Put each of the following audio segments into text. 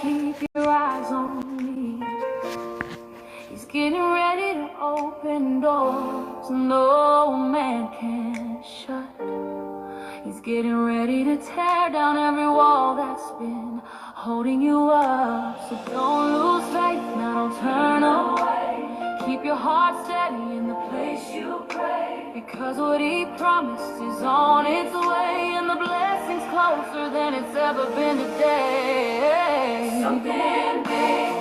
keep your eyes on me. He's getting ready to open doors no man can shut. He's getting ready to tear down every wall that's been holding you up. So don't lose faith, now don't turn away. Keep your heart steady in the place you pray, because what he promised is on its way, and the blessing's closer than it's ever been today. Something big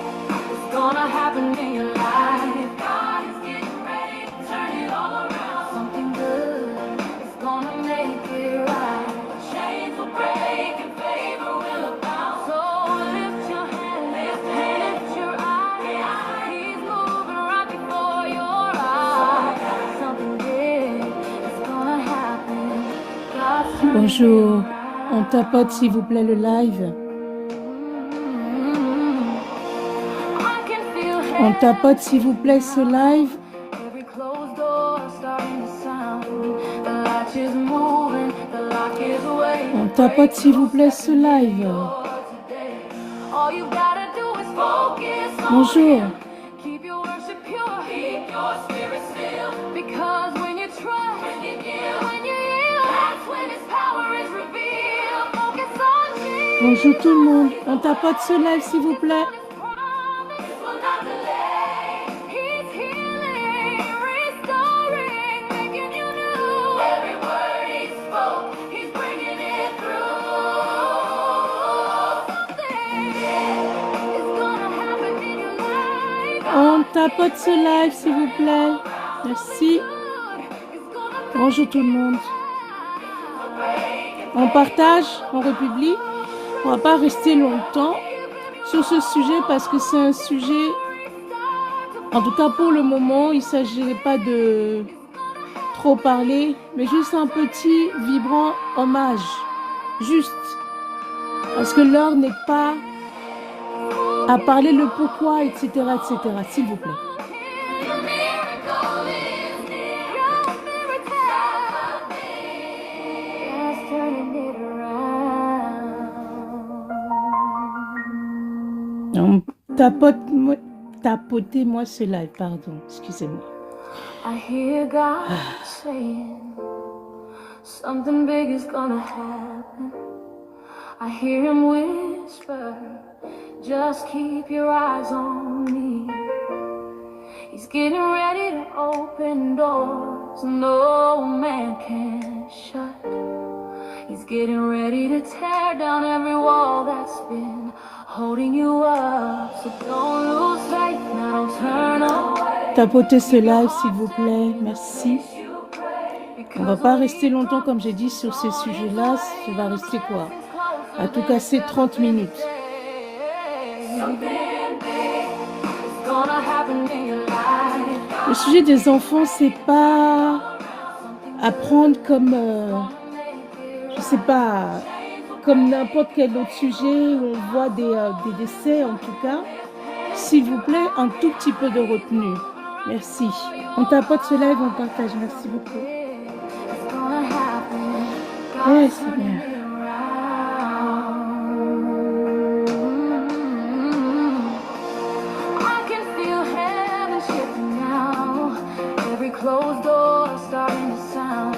is gonna happen in your life. God is getting ready to turn it all around. Something good is gonna make it right. Chains will break and favor will abound. So lift your hand, lift your eyes. He's moving right before your eyes. Something big is gonna happen. God's turning Bonjour, on tapote s'il vous plaît le live. On tapote s'il vous plaît ce live. On tapote s'il vous plaît ce live. Bonjour. Bonjour tout le monde. On tapote ce live s'il vous plaît. On tapote ce live s'il vous plaît. Merci. Bonjour tout le monde. On partage, on republie. On va pas rester longtemps sur ce sujet parce que c'est un sujet, en tout cas pour le moment, il ne s'agirait pas de trop parler, mais juste un petit vibrant hommage. Juste. Parce que l'heure n'est pas à parler le pourquoi, etc., etc., s'il vous plaît. On tapotez-moi ce live, pardon, excusez-moi. I hear God saying something big is gonna happen. I hear him whisper, just keep your eyes on me. He's getting ready to open doors no man can shut. He's getting ready to tear down every wall that's been holding you up. So don't lose faith, now don't turn away. Tapotez ce live s'il vous plaît, merci. On va pas rester longtemps comme j'ai dit sur ces sujets-là, ça va rester quoi? À tout casser 30 minutes. Le sujet des enfants, c'est pas apprendre comme, je sais pas, comme n'importe quel autre sujet où on voit des décès en tout cas. S'il vous plaît, un tout petit peu de retenue. Merci. On tapote ce live, on partage. Merci beaucoup. Ouais, c'est bien. Closed doors starting to sound.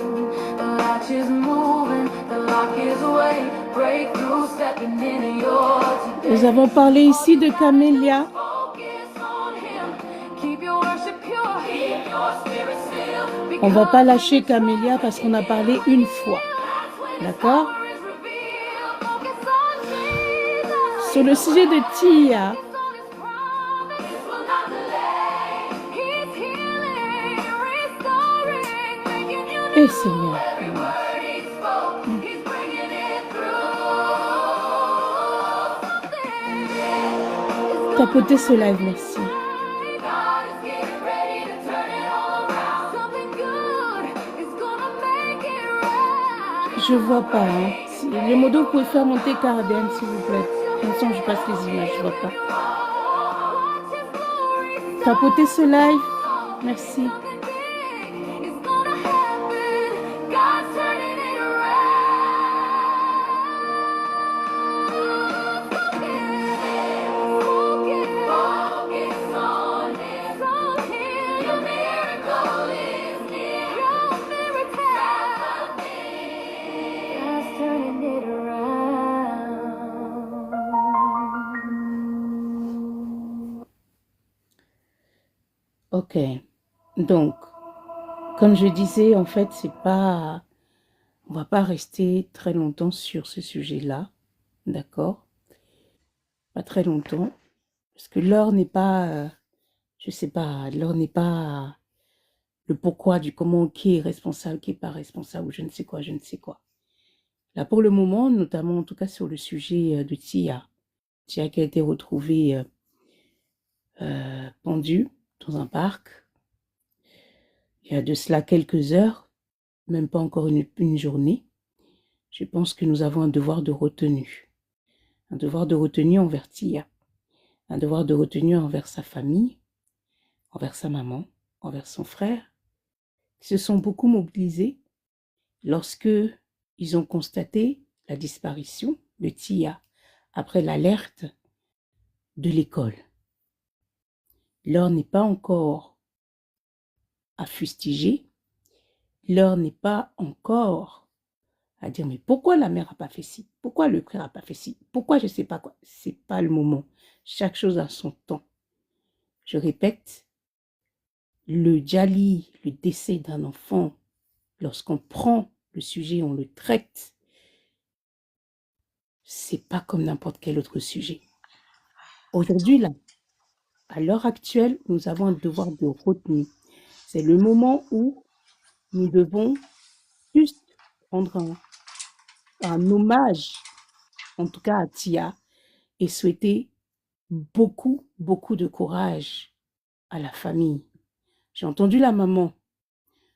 The latch is moving, the lock is away. Breakthrough stepping into yours. Nous avons parlé ici de Camélia. On va pas lâcher Camélia parce qu'on a parlé une fois. D'accord? Sur le sujet de Tia. Et Seigneur. Tapotez ce live, merci. Je vois pas. Hein. Les modos, vous pouvez faire monter Caribbean, s'il vous plaît. Attention, je passe les images, je vois pas. Tapotez ce live, merci. Ok. Donc, comme je disais, en fait, c'est pas, on va pas rester très longtemps sur ce sujet-là, d'accord? Pas très longtemps, parce que l'heure n'est pas, je sais pas, l'heure n'est pas le pourquoi du comment, qui est responsable, qui est pas responsable, ou je ne sais quoi, je ne sais quoi. Là, pour le moment, notamment en tout cas sur le sujet de Tia, Tia qui a été retrouvée pendue dans un parc, il y a de cela quelques heures, même pas encore une journée. Je pense que nous avons un devoir de retenue. Un devoir de retenue envers Tia, un devoir de retenue envers sa famille, envers sa maman, envers son frère, qui se sont beaucoup mobilisés lorsque ils ont constaté la disparition de Tia après l'alerte de l'école. L'heure n'est pas encore à fustiger, l'heure n'est pas encore à dire mais pourquoi la mère n'a pas fait ci, pourquoi le frère n'a pas fait ci, pourquoi je ne sais pas quoi. C'est pas le moment. Chaque chose a son temps. Je répète, le djali, le décès d'un enfant, lorsqu'on prend le sujet, on le traite, c'est pas comme n'importe quel autre sujet. Aujourd'hui, là, à l'heure actuelle, nous avons un devoir de retenue. C'est le moment où nous devons juste rendre un hommage, en tout cas à Tia, et souhaiter beaucoup, beaucoup de courage à la famille. J'ai entendu la maman,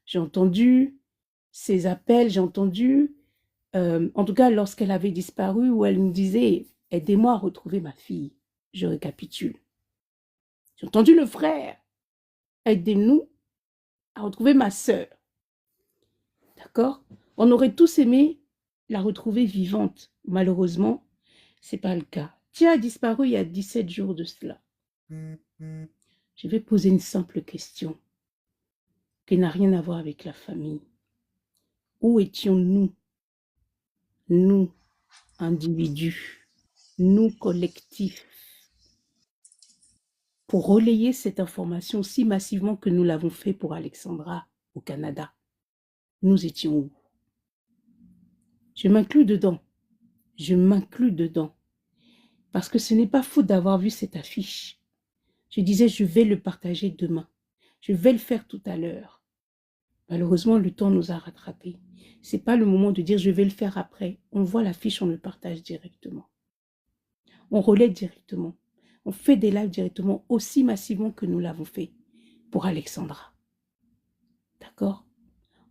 j'ai entendu ses appels, j'ai entendu, en tout cas lorsqu'elle avait disparu, où elle me disait « Aidez-moi à retrouver ma fille ». Je récapitule. J'ai entendu le frère « Aidez-nous à retrouver ma sœur ». D'accord? On aurait tous aimé la retrouver vivante. Malheureusement, ce n'est pas le cas. Tia a disparu il y a 17 jours de cela. Je vais poser une simple question qui n'a rien à voir avec la famille. Où étions-nous, nous, individus, nous, collectifs, pour relayer cette information si massivement que nous l'avons fait pour Alexandra au Canada? Nous étions où? Je m'inclus dedans. Je m'inclus dedans. Parce que ce n'est pas faux d'avoir vu cette affiche. Je disais, je vais le partager demain. Je vais le faire tout à l'heure. Malheureusement, le temps nous a rattrapés. Ce n'est pas le moment de dire, je vais le faire après. On voit l'affiche, on le partage directement. On relaie directement. On fait des lives directement aussi massivement que nous l'avons fait pour Alexandra. D'accord?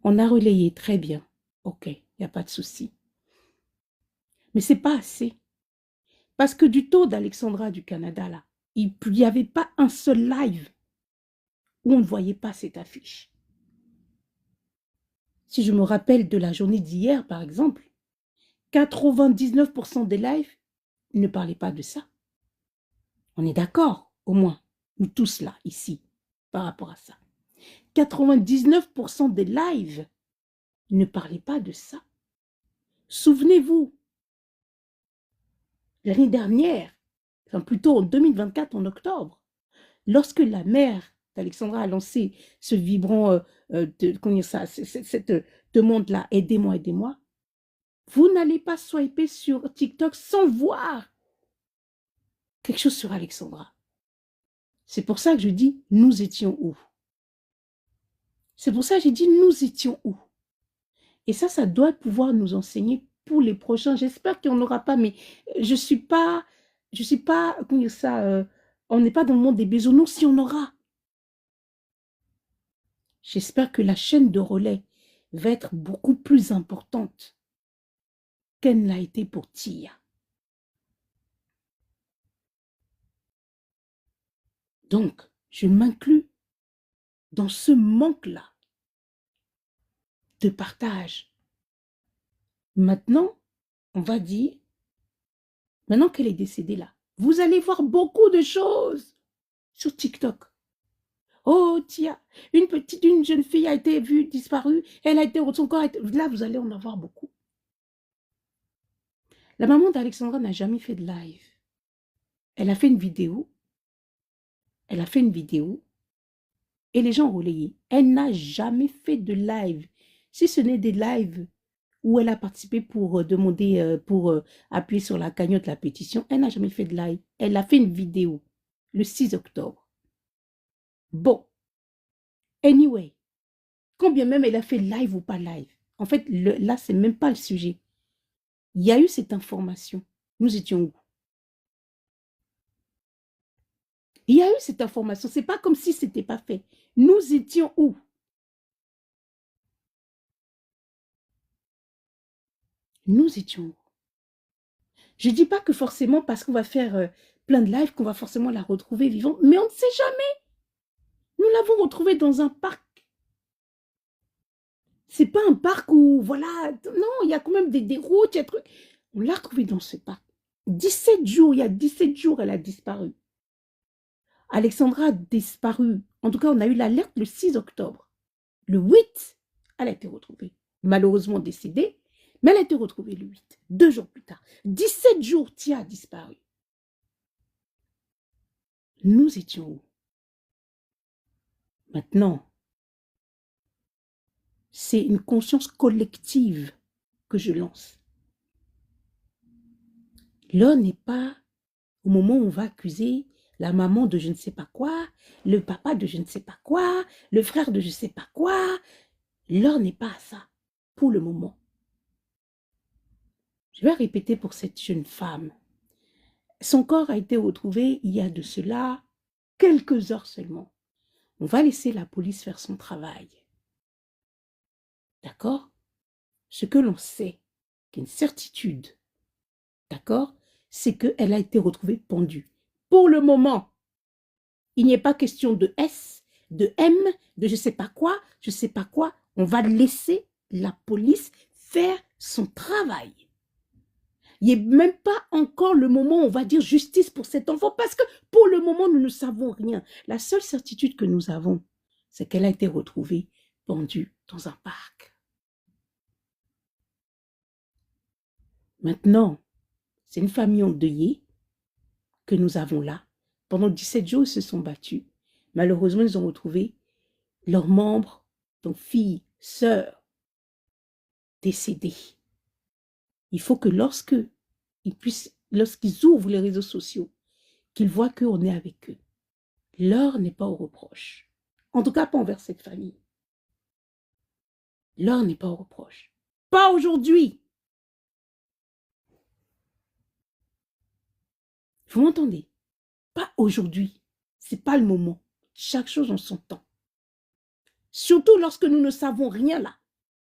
On a relayé très bien. Ok, il n'y a pas de souci. Mais ce n'est pas assez. Parce que du taux d'Alexandra du Canada, là, il n'y avait pas un seul live où on ne voyait pas cette affiche. Si je me rappelle de la journée d'hier, par exemple, 99% des lives ne parlaient pas de ça. On est d'accord, au moins, nous tous là, ici, par rapport à ça. 99% des lives ne parlaient pas de ça. Souvenez-vous, l'année dernière, enfin plutôt en 2024, en octobre, lorsque la mère d'Alexandra a lancé ce vibrant, cette demande-là, aidez-moi, aidez-moi, vous n'allez pas swiper sur TikTok sans voir quelque chose sur Alexandra. C'est pour ça que je dis, nous étions où? C'est pour ça que j'ai dit, nous étions où? Et ça doit pouvoir nous enseigner pour les prochains. J'espère qu'il n'y en aura pas, mais je ne suis pas, comment dire ça, on n'est pas dans le monde des bisounours, si on aura. J'espère que la chaîne de relais va être beaucoup plus importante qu'elle ne l'a été pour Tia. Donc, je m'inclus dans ce manque-là de partage. Maintenant, on va dire, maintenant qu'elle est décédée là, vous allez voir beaucoup de choses sur TikTok. Oh, Tia, une jeune fille a été vue disparue, elle a été, son corps a été, là, vous allez en avoir beaucoup. La maman d'Alexandra n'a jamais fait de live. Elle a fait une vidéo. Elle a fait une vidéo Et les gens ont relayé. Elle n'a jamais fait de live. Si ce n'est des lives où elle a participé pour demander, pour appuyer sur la cagnotte, la pétition, elle n'a jamais fait de live. Elle a fait une vidéo le 6 octobre. Bon, anyway, combien même elle a fait live ou pas live, en fait, là, c'est même pas le sujet. Il y a eu cette information. Nous étions où? Il y a eu cette information. C'est pas comme si c'était pas fait. Nous étions où? Nous étions où? Je dis pas que forcément, parce qu'on va faire plein de lives, qu'on va forcément la retrouver vivante, mais on ne sait jamais. Nous l'avons retrouvée dans un parc. C'est pas un parc où, voilà, non, il y a quand même des routes, il y a des trucs. On l'a retrouvée dans ce parc. 17 jours, il y a 17 jours, elle a disparu. Alexandra a disparu. En tout cas, on a eu l'alerte le 6 octobre. Le 8, elle a été retrouvée. Malheureusement décédée, mais elle a été retrouvée le 8, 2 jours plus tard. 17 jours, Tia a disparu. Nous étions où? Maintenant, c'est une conscience collective que je lance. L'heure n'est pas au moment où on va accuser la maman de je ne sais pas quoi, le papa de je ne sais pas quoi, le frère de je ne sais pas quoi. L'heure n'est pas à ça, pour le moment. Je vais répéter pour cette jeune femme. Son corps a été retrouvé il y a de cela quelques heures seulement. On va laisser la police faire son travail. D'accord? Ce que l'on sait, qui est une certitude, d'accord, c'est qu'elle a été retrouvée pendue. Pour le moment, il n'y a pas question de S, de M, de je ne sais pas quoi, je ne sais pas quoi. On va laisser la police faire son travail. Il n'est même pas encore le moment où on va dire justice pour cet enfant, parce que pour le moment, nous ne savons rien. La seule certitude que nous avons, c'est qu'elle a été retrouvée pendue dans un parc. Maintenant, c'est une famille endeuillée que nous avons là. Pendant 17 jours, ils se sont battus. Malheureusement, ils ont retrouvé leurs membres, donc filles, sœurs, décédées. Il faut que lorsqu'ils ouvrent les réseaux sociaux, qu'ils voient qu'on est avec eux. L'heure n'est pas au reproche. En tout cas, pas envers cette famille. L'heure n'est pas au reproche. Pas aujourd'hui. Vous m'entendez? Pas aujourd'hui. C'est pas le moment. Chaque chose en son temps. Surtout lorsque nous ne savons rien là.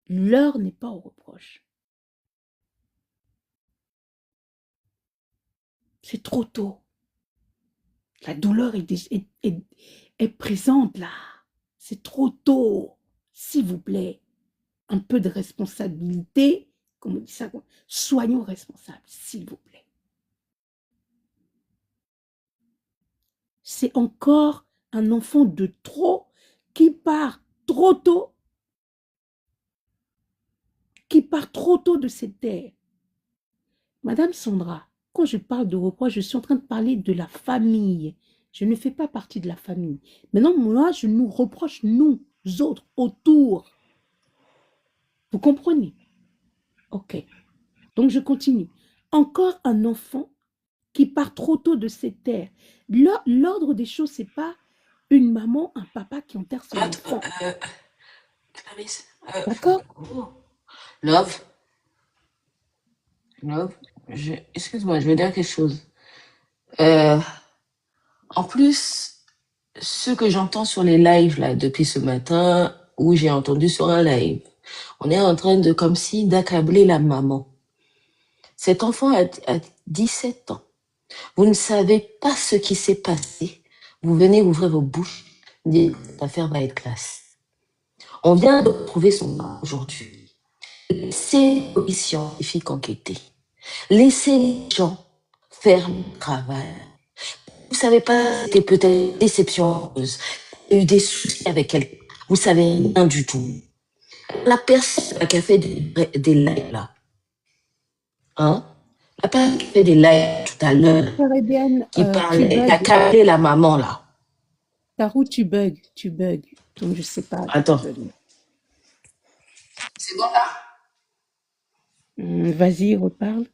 L'heure n'est pas au reproche. C'est trop tôt. La douleur est présente là. C'est trop tôt. S'il vous plaît, un peu de responsabilité. Comme on dit ça, soyons responsables, s'il vous plaît. C'est encore un enfant de trop qui part trop tôt. Qui part trop tôt de cette terre. Madame Sandra, quand je parle de reproche, je suis en train de parler de la famille. Je ne fais pas partie de la famille. Maintenant, moi, je nous reproche, nous autres, autour. Vous comprenez? Ok. Donc, je continue. Encore un enfant qui part trop tôt de cette terre. L'ordre des choses, ce n'est pas une maman, un papa qui enterre son enfant. Clarisse. D'accord? Love, excuse-moi, je vais dire quelque chose. En plus, ce que j'entends sur les lives là depuis ce matin, où j'ai entendu sur un live, on est en train de comme si d'accabler la maman. Cet enfant a 17 ans. Vous ne savez pas ce qui s'est passé. Vous venez ouvrir vos bouches, dire cette affaire va être classe. On vient de retrouver son corps aujourd'hui. Laissez les scientifiques enquêter. Laissez les gens faire le travail. Vous savez pas, c'était peut-être une déception amoureuse. Il y a eu des soucis avec quelqu'un. Vous savez rien du tout. La personne qui a fait des lives là, hein? La personne qui a fait des lives tout à l'heure, qui parlait, qui a câblé la maman là. Tarou, tu bugs. Donc, je sais pas. Attends. C'est bon là? Vas-y, reparle.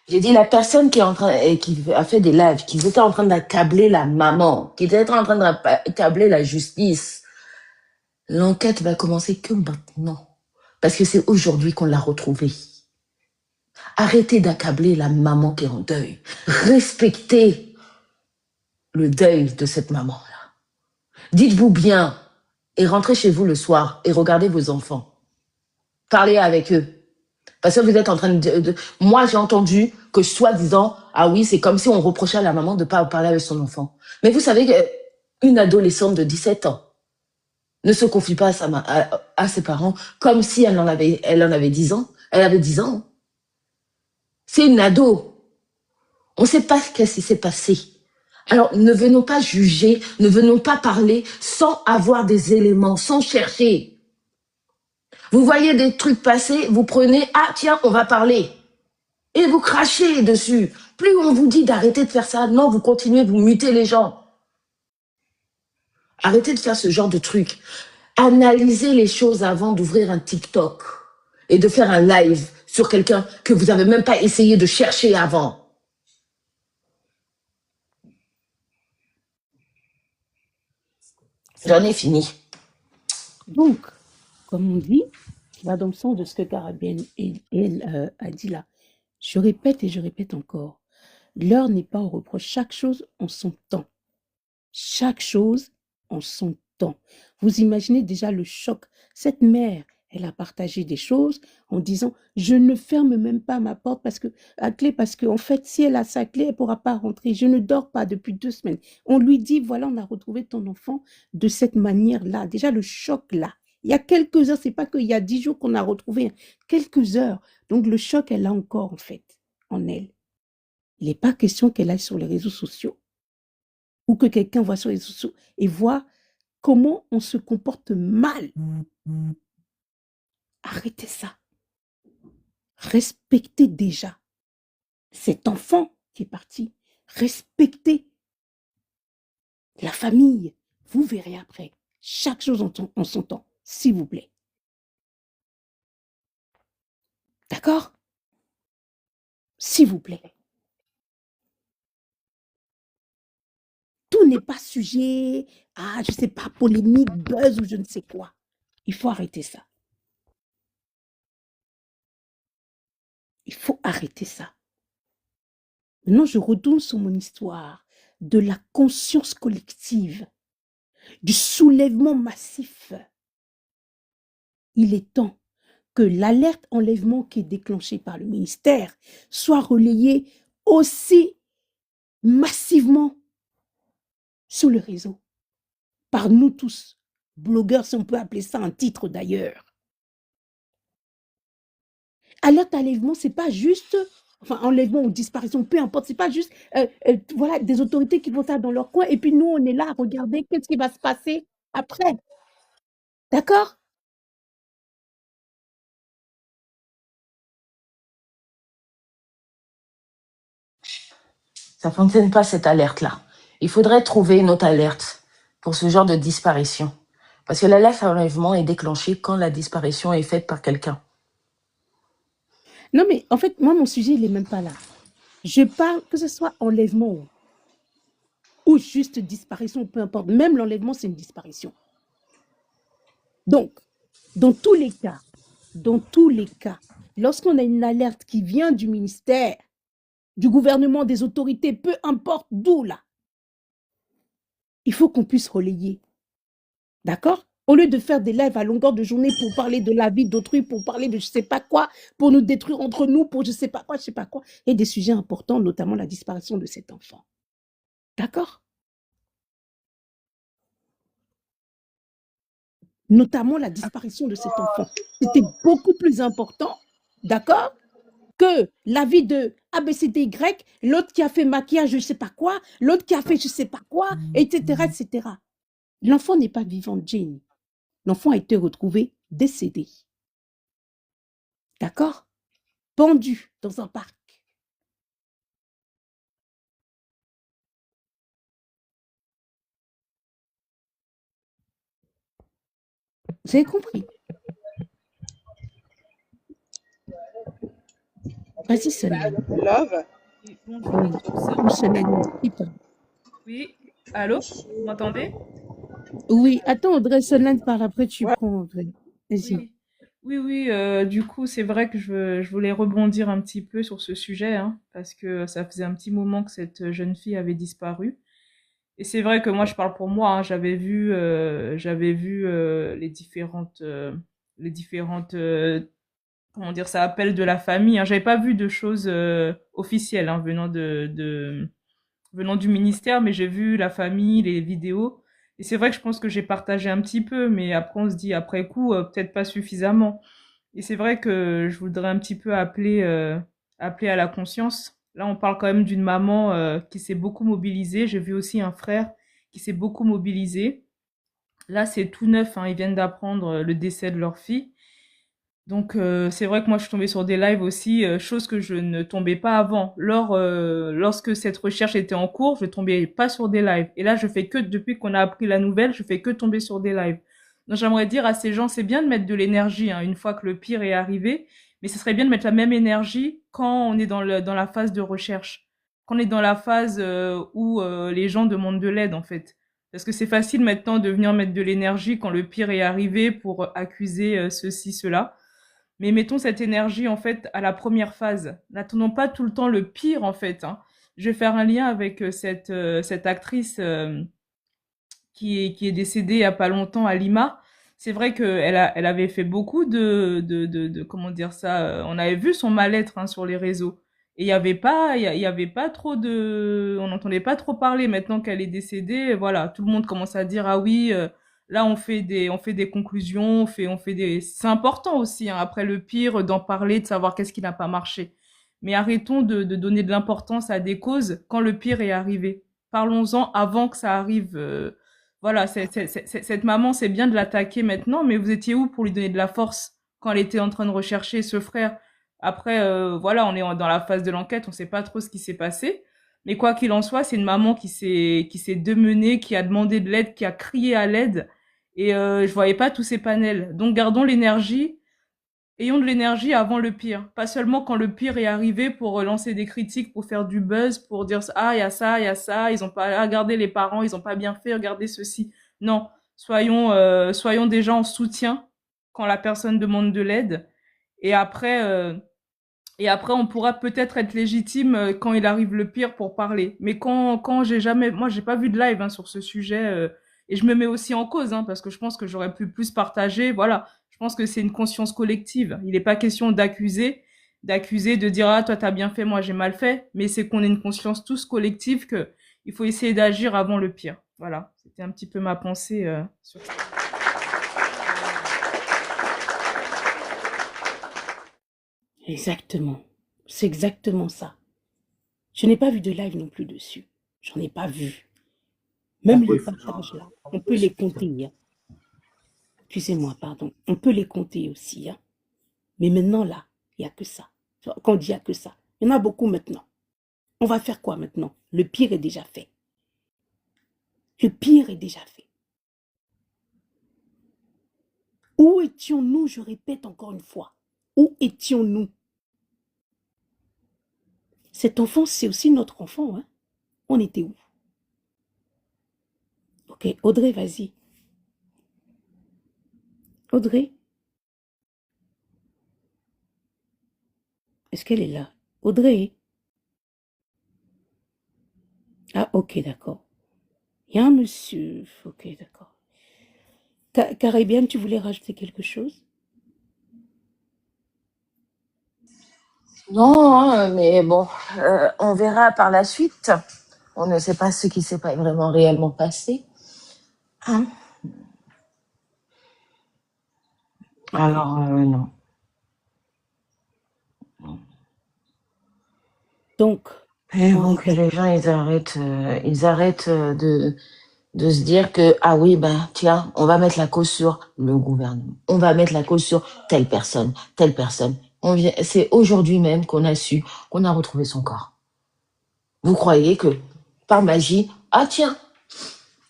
J'ai dit la personne qui est en train et qui a fait des lives, qui était en train d'accabler la maman, qui était en train d'accabler la justice. L'enquête va commencer que maintenant. Parce que c'est aujourd'hui qu'on l'a retrouvée. Arrêtez d'accabler la maman qui est en deuil. Respectez le deuil de cette maman-là. Dites-vous bien et rentrez chez vous le soir et regardez vos enfants. Parlez avec eux. Parce que vous êtes en train de... Moi, j'ai entendu que soi-disant, ah oui, c'est comme si on reprochait à la maman de ne pas parler avec son enfant. Mais vous savez qu'une adolescente de 17 ans ne se confie pas à ses parents comme si elle en avait 10 ans. Elle avait 10 ans. C'est une ado. On ne sait pas ce qui s'est passé. Alors, ne venons pas juger, ne venons pas parler sans avoir des éléments, sans chercher. Vous voyez des trucs passer, vous prenez, ah tiens, on va parler. Et vous crachez dessus. Plus on vous dit d'arrêter de faire ça, non, vous continuez, vous mutez les gens. Arrêtez de faire ce genre de trucs. Analysez les choses avant d'ouvrir un TikTok et de faire un live sur quelqu'un que vous n'avez même pas essayé de chercher avant. J'en ai fini. Donc, comme on dit, qui va dans le sens de ce que Carabine a dit là. Je répète et je répète encore. L'heure n'est pas au reproche. Chaque chose en son temps. Chaque chose en son temps. Vous imaginez déjà le choc. Cette mère, elle a partagé des choses en disant « Je ne ferme même pas ma porte à clé parce qu'en fait, si elle a sa clé, elle ne pourra pas rentrer. Je ne dors pas depuis 2 semaines. » On lui dit « Voilà, on a retrouvé ton enfant de cette manière-là. » Déjà, le choc là. Il y a quelques heures, c'est pas qu'il y a 10 jours qu'on a retrouvé, quelques heures. Donc, le choc, elle l'a encore en fait, en elle. Il n'est pas question qu'elle aille sur les réseaux sociaux ou que quelqu'un voit sur les réseaux sociaux et voit comment on se comporte mal. Arrêtez ça. Respectez déjà cet enfant qui est parti. Respectez la famille. Vous verrez après. Chaque chose en son temps, s'il vous plaît. D'accord? S'il vous plaît. Tout n'est pas sujet à, je ne sais pas, polémique, buzz ou je ne sais quoi. Il faut arrêter ça. Il faut arrêter ça. Maintenant, je retourne sur mon histoire de la conscience collective, du soulèvement massif. Il est temps que l'alerte enlèvement qui est déclenchée par le ministère soit relayée aussi massivement sur le réseau, par nous tous, blogueurs, si on peut appeler ça un titre d'ailleurs. Alerte enlèvement, c'est pas juste, enfin enlèvement ou disparition, peu importe, c'est pas juste, voilà, des autorités qui vont ça dans leur coin et puis nous on est là à regarder qu'est-ce qui va se passer après. D'accord? Ça ne fonctionne pas cette alerte-là. Il faudrait trouver une autre alerte pour ce genre de disparition. Parce que l'alerte enlèvement est déclenchée quand la disparition est faite par quelqu'un. Non mais en fait, moi mon sujet il n'est même pas là. Je parle que ce soit enlèvement ou juste disparition, peu importe. Même l'enlèvement, c'est une disparition. Donc, dans tous les cas, lorsqu'on a une alerte qui vient du ministère, du gouvernement, des autorités, peu importe d'où là, il faut qu'on puisse relayer. D'accord? Au lieu de faire des lives à longueur de journée pour parler de la vie d'autrui, pour parler de je ne sais pas quoi, pour nous détruire entre nous, pour je ne sais pas quoi, et des sujets importants, notamment la disparition de cet enfant. D'accord? Notamment la disparition de cet enfant. C'était beaucoup plus important, d'accord, que la vie de ABCDY, l'autre qui a fait maquillage, je ne sais pas quoi, l'autre qui a fait je ne sais pas quoi, etc., etc. L'enfant n'est pas vivant, Jane. L'enfant a été retrouvé décédé. D'accord? Pendu dans un parc. Vous avez compris? Vas-y, Solène. Love. Oui, bonjour. Oui. Donc, Ou Solène. Pita. oui, allô? Vous m'entendez? Oui. Attends, Audrey, Solène parle. Après, tu Ouais. prends, Audrey. Vas-y. Oui, oui, oui. Du coup, c'est vrai que je voulais rebondir un petit peu sur ce sujet, hein, parce que ça faisait un petit moment que cette jeune fille avait disparu. Et c'est vrai que moi, je parle pour moi, hein, j'avais vu les différentes, comment dire ça, appels de la famille. Hein. J'avais pas vu de choses officielles hein, venant du ministère, mais j'ai vu la famille, les vidéos. Et c'est vrai que je pense que j'ai partagé un petit peu, mais après on se dit après coup, peut-être pas suffisamment. Et c'est vrai que je voudrais un petit peu appeler à la conscience. Là, on parle quand même d'une maman qui s'est beaucoup mobilisée. J'ai vu aussi un frère qui s'est beaucoup mobilisé. Là, c'est tout neuf, hein, ils viennent d'apprendre le décès de leur fille. Donc c'est vrai que moi je suis tombée sur des lives aussi, chose que je ne tombais pas avant. Lorsque cette recherche était en cours, je tombais pas sur des lives. Et là, je fais que depuis qu'on a appris la nouvelle, je fais que tomber sur des lives. Donc j'aimerais dire à ces gens, c'est bien de mettre de l'énergie hein, une fois que le pire est arrivé, mais ce serait bien de mettre la même énergie quand on est dans la phase de recherche, quand on est dans la phase où les gens demandent de l'aide en fait. Parce que c'est facile maintenant de venir mettre de l'énergie quand le pire est arrivé pour accuser ceci, cela. Mais mettons cette énergie en fait à la première phase. N'attendons pas tout le temps le pire en fait. Hein. Je vais faire un lien avec cette actrice qui est décédée il y a pas longtemps à Lima. C'est vrai elle avait fait beaucoup comment dire ça. On avait vu son mal-être hein, sur les réseaux. Et il y avait pas trop on n'entendait pas trop parler. Maintenant qu'elle est décédée, voilà, tout le monde commence à dire ah oui. Là, on fait des conclusions, on fait des. C'est important aussi, hein, après le pire, d'en parler, de savoir qu'est-ce qui n'a pas marché. Mais arrêtons de donner de l'importance à des causes quand le pire est arrivé. Parlons-en avant que ça arrive. Voilà, cette maman, c'est bien de l'attaquer maintenant, mais vous étiez où pour lui donner de la force quand elle était en train de rechercher ce frère? Après, voilà, on est dans la phase de l'enquête, on sait pas trop ce qui s'est passé. Mais quoi qu'il en soit, c'est une maman qui s'est démenée, qui a demandé de l'aide, qui a crié à l'aide. Et je voyais pas tous ces panels. Donc gardons l'énergie, ayons de l'énergie avant le pire. Pas seulement quand le pire est arrivé pour lancer des critiques, pour faire du buzz, pour dire ah il y a ça, ils ont pas regardé les parents, ils ont pas bien fait, regardez ceci. Non, soyons déjà en soutien quand la personne demande de l'aide. Et après, on pourra peut-être être légitime quand il arrive le pire pour parler. Mais quand moi, j'ai pas vu de live hein, sur ce sujet. Et je me mets aussi en cause, hein, parce que je pense que j'aurais pu plus partager. Voilà. Je pense que c'est une conscience collective. Il n'est pas question d'accuser, de dire, ah, toi, t'as bien fait, moi, j'ai mal fait. Mais c'est qu'on ait une conscience tous collective que il faut essayer d'agir avant le pire. Voilà. C'était un petit peu ma pensée sur ça. Exactement. C'est exactement ça. Je n'ai pas vu de live non plus dessus. J'en ai pas vu. Même les partages là, on peut les compter. Hein. Excusez-moi, pardon. On peut les compter aussi. Hein. Mais maintenant là, il n'y a que ça. Quand on dit il n'y a que ça, il y en a beaucoup maintenant. On va faire quoi maintenant? Le pire est déjà fait. Le pire est déjà fait. Où étions-nous, je répète encore une fois, où étions-nous? Cet enfant, c'est aussi notre enfant. Hein? On était où? Ok, Audrey, vas-y. Audrey? Est-ce qu'elle est là? Audrey? Ah, ok, d'accord. Il y a un monsieur. Ok, d'accord. Caribbean, tu voulais rajouter quelque chose? Non, hein, mais bon, on verra par la suite. On ne sait pas ce qui s'est pas vraiment réellement passé. Hein? Alors, non. Donc, Et bon, que les gens, ils arrêtent de se dire que, ah oui, ben, tiens, on va mettre la cause sur le gouvernement. On va mettre la cause sur telle personne, telle personne. C'est aujourd'hui même qu'on a su, qu'on a retrouvé son corps. Vous croyez que, par magie, ah tiens,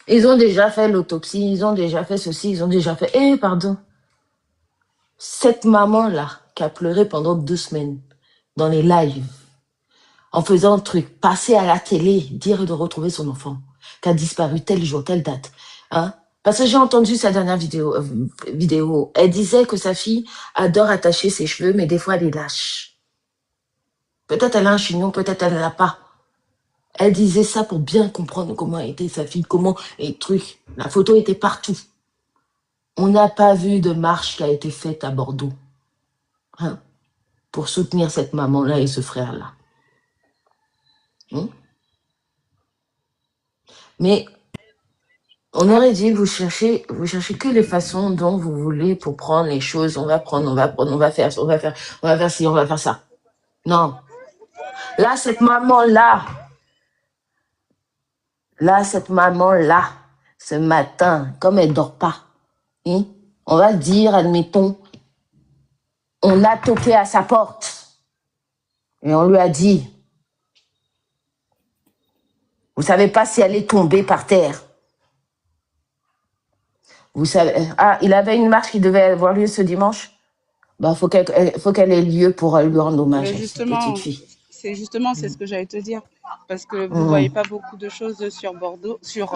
Ils ont déjà fait l'autopsie, ils ont déjà fait ceci, ils ont déjà fait... Eh, pardon. Cette maman-là, qui a pleuré pendant 2 semaines, dans les lives, en faisant un truc, passer à la télé, dire de retrouver son enfant, qui a disparu tel jour, telle date. Hein? Parce que j'ai entendu sa dernière vidéo. Elle disait que sa fille adore attacher ses cheveux, mais des fois elle les lâche. Peut-être elle a un chignon, peut-être elle ne l'a pas. Elle disait ça pour bien comprendre comment était sa fille, comment et truc. La photo était partout. On n'a pas vu de marche qui a été faite à Bordeaux, hein, pour soutenir cette maman-là et ce frère-là. Hein? Mais on aurait dit, vous cherchez que les façons dont vous voulez pour prendre les choses. On va prendre, on va faire ci, on va faire ça. Non. Là, cette maman-là, ce matin, comme elle dort pas, hein, on va dire, admettons, on a toqué à sa porte et on lui a dit, vous savez pas si elle est tombée par terre. Vous savez, il avait une marche qui devait avoir lieu ce dimanche. Bah, faut qu'elle ait lieu pour lui rendre hommage à cette petite fille. C'est ce que j'allais te dire. Parce que vous voyez pas beaucoup de choses sur Bordeaux, sur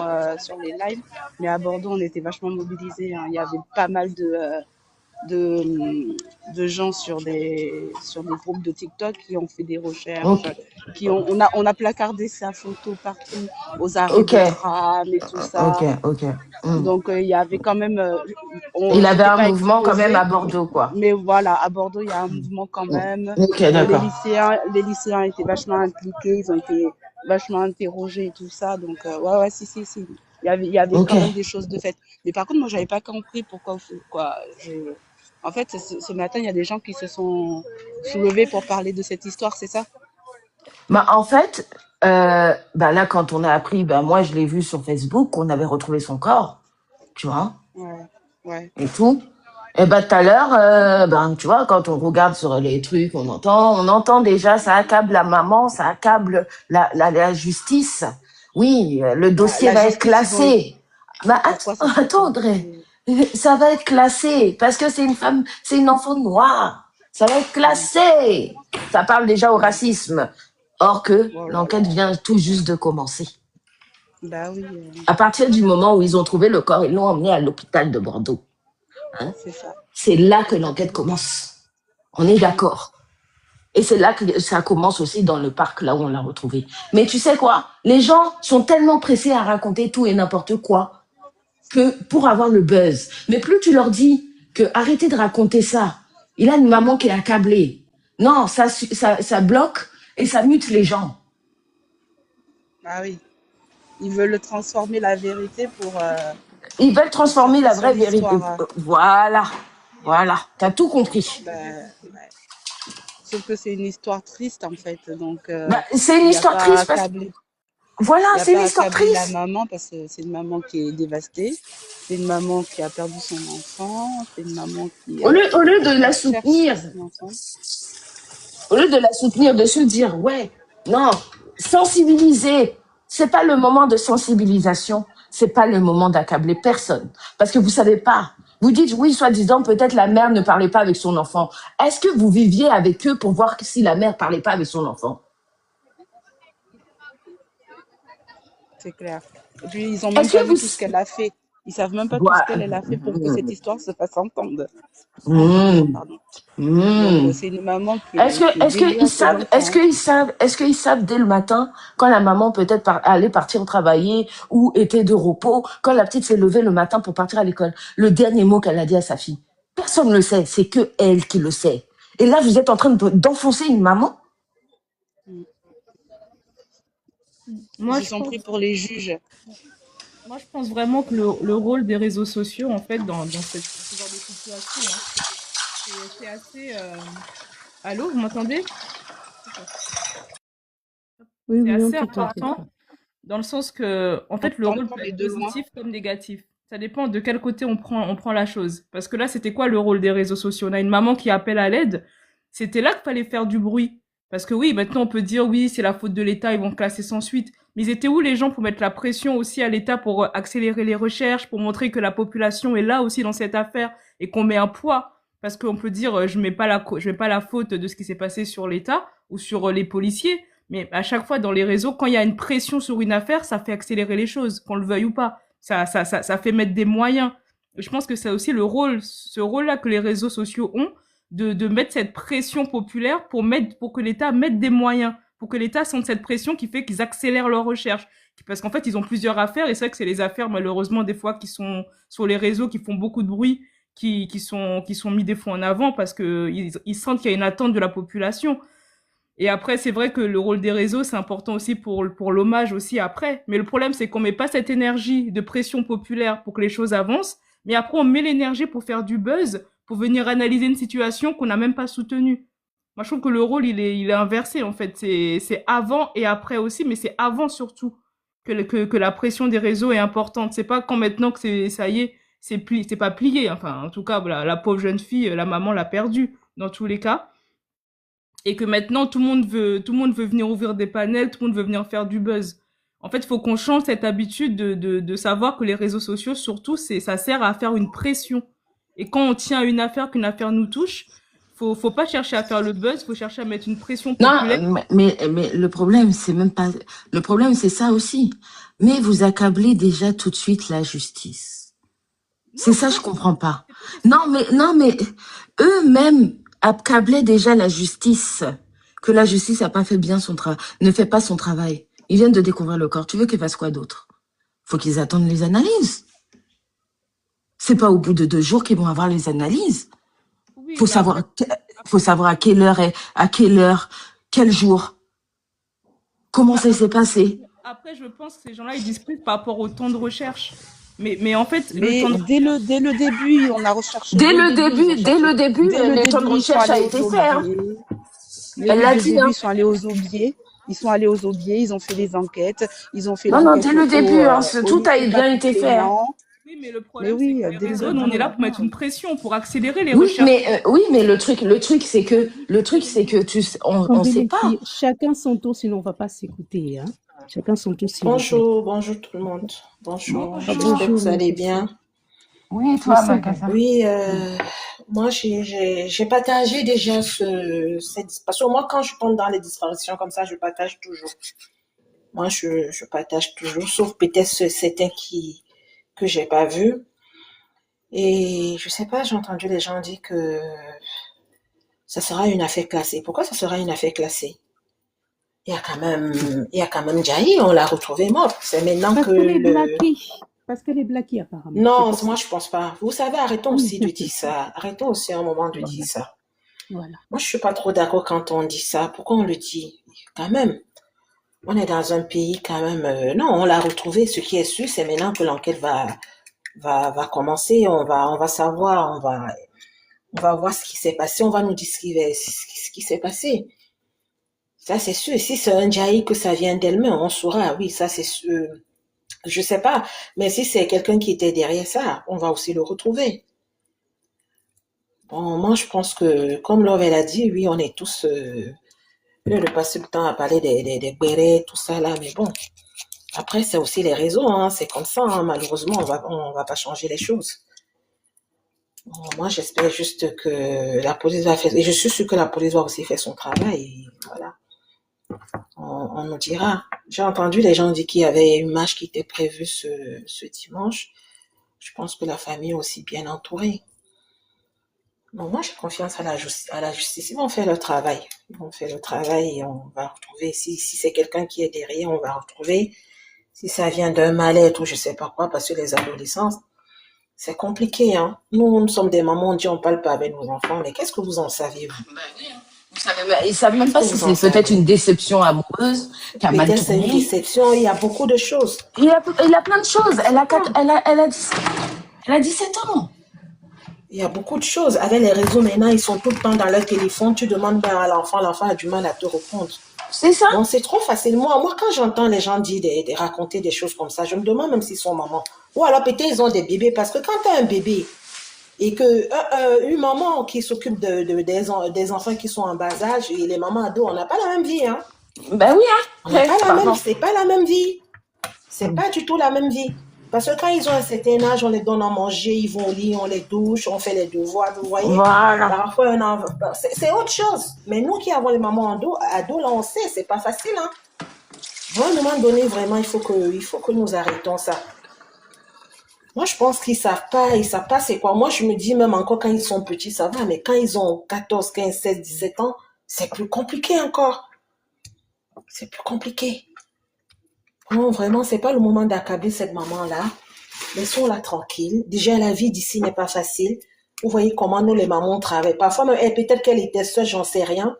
les lives. Mais à Bordeaux, on était vachement mobilisés, hein. Il y avait pas mal de gens sur des groupes de TikTok qui ont fait des recherches, Okay. on a placardé sa photo partout, aux arrêts de tram et tout ça. Ok. Donc il y avait quand même, il avait un mouvement quand même à Bordeaux, quoi. Mais voilà, à Bordeaux, il y a un mouvement quand même. Ok, d'accord. Les lycéens étaient vachement impliqués, ils ont été vachement interrogés et tout ça. Donc ouais, si. Il y avait quand même des choses de fait. Mais par contre, moi, j'avais pas compris pourquoi. En fait, ce matin, il y a des gens qui se sont soulevés pour parler de cette histoire, c'est ça? Bah, en fait, là, quand on a appris, moi, je l'ai vu sur Facebook, qu'on avait retrouvé son corps, tu vois, Ouais. et tout. Et tout à l'heure, tu vois, quand on regarde sur les trucs, on entend déjà, ça accable la maman, ça accable la justice. Oui, le dossier va être classé. Attends, Audrey. Ça va être classé parce que c'est une femme, c'est une enfant noire. Ça va être classé. Ça parle déjà au racisme. Or que l'enquête vient tout juste de commencer. Bah oui. À partir du moment où ils ont trouvé le corps, ils l'ont emmené à l'hôpital de Bordeaux. Hein? C'est ça. C'est là que l'enquête commence. On est d'accord. Et c'est là que ça commence aussi dans le parc, là où on l'a retrouvé. Mais tu sais quoi? Les gens sont tellement pressés à raconter tout et n'importe quoi que pour avoir le buzz. Mais plus tu leur dis que arrêtez de raconter ça. Il a une maman qui est accablée. Non, ça bloque et ça mute les gens. Ah oui. Ils veulent transformer la vérité pour... Ils veulent transformer la vraie vérité. Voilà. T'as tout compris. Ouais. Sauf que c'est une histoire triste, en fait. Donc, c'est une histoire triste parce que... Voilà, c'est une histoire triste. La maman, parce que c'est une maman qui est dévastée. C'est une maman qui a perdu son enfant. C'est une maman qui... Au lieu de la soutenir, de se dire, ouais, non, sensibiliser. C'est pas le moment de sensibilisation. C'est pas le moment d'accabler personne. Parce que vous savez pas. Vous dites, oui, soi-disant, peut-être la mère ne parlait pas avec son enfant. Est-ce que vous viviez avec eux pour voir si la mère parlait pas avec son enfant? C'est clair. Et puis, ils ont même pas vu tout ce qu'elle a fait. Ils savent même pas tout ce qu'elle a fait pour que cette histoire se fasse entendre. Donc, c'est une maman qui... Est-ce qu'ils savent dès le matin, quand la maman peut-être allait partir travailler ou était de repos, quand la petite s'est levée le matin pour partir à l'école, le dernier mot qu'elle a dit à sa fille? Personne ne le sait, c'est que elle qui le sait. Et là, vous êtes en train d'enfoncer une maman? Ils sont pris pour les juges. Moi, je pense vraiment que le rôle des réseaux sociaux, en fait, dans ce genre de situation, hein, c'est assez... Allô, vous m'entendez? Oui, c'est assez on t'entend. important, dans le sens que, en fait, le rôle peut être positif comme négatif. Ça dépend de quel côté on prend la chose. Parce que là, c'était quoi le rôle des réseaux sociaux? On a une maman qui appelle à l'aide. C'était là qu'il fallait faire du bruit. Parce que oui, maintenant, on peut dire, oui, c'est la faute de l'État, ils vont classer sans suite. Mais ils étaient où les gens pour mettre la pression aussi à l'État pour accélérer les recherches, pour montrer que la population est là aussi dans cette affaire et qu'on met un poids? Parce qu'on peut dire, je mets pas la faute de ce qui s'est passé sur l'État ou sur les policiers, mais à chaque fois dans les réseaux, quand il y a une pression sur une affaire, ça fait accélérer les choses, qu'on le veuille ou pas. Ça fait mettre des moyens. Je pense que c'est aussi ce rôle-là que les réseaux sociaux ont, de mettre cette pression populaire pour que l'État mette des moyens, pour que l'État sente cette pression qui fait qu'ils accélèrent leurs recherches. Parce qu'en fait, ils ont plusieurs affaires, et c'est vrai que c'est les affaires, malheureusement, des fois, qui sont sur les réseaux, qui font beaucoup de bruit, qui sont mis des fois en avant parce que ils sentent qu'il y a une attente de la population. Et après, c'est vrai que le rôle des réseaux, c'est important aussi pour l'hommage aussi après. Mais le problème, c'est qu'on met pas cette énergie de pression populaire pour que les choses avancent, mais après, on met l'énergie pour faire du buzz, pour venir analyser une situation qu'on n'a même pas soutenue. Moi, je trouve que le rôle, il est inversé, en fait. C'est avant et après aussi, mais c'est avant surtout que la pression des réseaux est importante. C'est pas quand maintenant que ça y est, c'est pas plié. Enfin, en tout cas, la pauvre jeune fille, la maman l'a perdue, dans tous les cas. Et que maintenant, tout le monde veut venir ouvrir des panels, tout le monde veut venir faire du buzz. En fait, il faut qu'on change cette habitude de savoir que les réseaux sociaux, surtout, ça sert à faire une pression. Et quand on tient à une affaire, qu'une affaire nous touche, faut pas chercher à faire le buzz, faut chercher à mettre une pression populaire. Non, mais le problème, c'est même pas... Le problème, c'est ça aussi. Mais vous accablez déjà tout de suite la justice. C'est ça, je comprends pas. Non, mais eux-mêmes accablaient déjà la justice. Que la justice a pas fait bien son travail, ne fait pas son travail. Ils viennent de découvrir le corps. Tu veux qu'ils fassent quoi d'autre? Faut qu'ils attendent les analyses. C'est pas au bout de 2 jours qu'ils vont avoir les analyses. Oui, Faut savoir à quelle heure, quel jour, comment ça s'est passé. Après, je pense que ces gens-là, ils discutent par rapport au temps de recherche. Mais en fait, Mais le temps dès le début, on a recherché. Dès le début, le temps de recherche a été fait. Hein. Elle l'a dit. Ils sont allés aux aubiers. Ils ont fait des enquêtes. Ils ont fait Non, dès le début, tout a bien été fait. Hein. Oui, mais le problème, c'est que les réseaux, on est là pour mettre une pression, pour accélérer les oui, recherches. Oui, mais le truc, c'est que on sait pas. Chacun son tour, sinon on va pas s'écouter. Hein. Chacun son tour. Bonjour tout le monde. Bonjour. J'espère que vous allez bien. Oui, toi, Makassa. Oui, moi j'ai partagé déjà parce que moi quand je tombe dans les disparitions comme ça, je partage toujours. Moi je partage toujours, sauf peut-être certains que j'ai pas vu. Et je sais pas, j'ai entendu les gens dire que ça sera une affaire classée. Pourquoi ça sera une affaire classée? Il y a quand même Jaï, on l'a retrouvé mort. C'est maintenant Parce qu'elle est blaquée, apparemment. Non, moi, je pense pas. Vous savez, arrêtons aussi de dire ça. Arrêtons aussi un moment de dire ça. Voilà. Moi, je suis pas trop d'accord quand on dit ça. Pourquoi on le dit? Quand même. On est dans un pays, quand même. Non, on l'a retrouvé. Ce qui est sûr, c'est maintenant que l'enquête va commencer. On va savoir, on va voir ce qui s'est passé. On va nous dire ce qui s'est passé. Ça, c'est sûr. Si c'est un Jaï que ça vient d'elle-même, on saura. Oui, ça, c'est sûr. Je sais pas, mais si c'est quelqu'un qui était derrière ça, on va aussi le retrouver. Bon, moi, je pense que, comme Love elle a dit, oui, on est tous, de passer le temps à parler des bérets, tout ça là, mais bon. Après, c'est aussi les réseaux, hein, c'est comme ça, hein, malheureusement, on va pas changer les choses. Bon, moi, j'espère juste que la police va faire, et je suis sûre que la police va aussi faire son travail, et voilà. On nous dira. J'ai entendu les gens dire qu'il y avait une marche qui était prévue ce dimanche. Je pense que la famille est aussi bien entourée. Bon, moi, j'ai confiance à la justice. Ils vont faire le travail. Ils vont faire le travail et on va retrouver. Si c'est quelqu'un qui est derrière, on va retrouver. Si ça vient d'un mal-être ou je sais pas quoi, parce que les adolescents, c'est compliqué, hein. Nous sommes des mamans, on dit on parle pas avec nos enfants, mais qu'est-ce que vous en savez, vous? Ils savent même pas si c'est peut-être une déception amoureuse qui a mal tourné. Peut-être c'est une déception, il y a beaucoup de choses. Il y a plein de choses. Elle a 17 ans. Il y a beaucoup de choses. Avec les réseaux maintenant, ils sont tout le temps dans leur téléphone. Tu demandes à l'enfant a du mal à te répondre. C'est ça. Bon, c'est trop facile. Moi, quand j'entends les gens dire raconter des choses comme ça, je me demande même s'ils sont mamans. Ou alors peut-être ils ont des bébés. Parce que quand tu as un bébé et que une maman qui s'occupe des enfants qui sont en bas âge et les mamans ados, on n'a pas la même vie. Hein. Ben oui, hein. On n'a pas la même, Pardon. c'est pas la même vie. C'est pas du tout la même vie. Parce que quand ils ont un certain âge, on les donne à manger, ils vont au lit, on les douche, on fait les devoirs, vous voyez. Voilà. Parfois, c'est autre chose. Mais nous qui avons les mamans ados, là, on sait, c'est pas facile. Hein. À un moment donné, vraiment, il faut que nous arrêtons ça. Moi, je pense qu'ils savent pas c'est quoi. Moi, je me dis même encore quand ils sont petits, ça va, mais quand ils ont 14, 15, 16, 17 ans, c'est plus compliqué encore. C'est plus compliqué. Non, vraiment, c'est pas le moment d'accabler cette maman-là. Laissons-la tranquille. Déjà, la vie d'ici n'est pas facile. Vous voyez comment nous, les mamans, travaillent. Parfois, même, peut-être qu'elle était seule, j'en sais rien.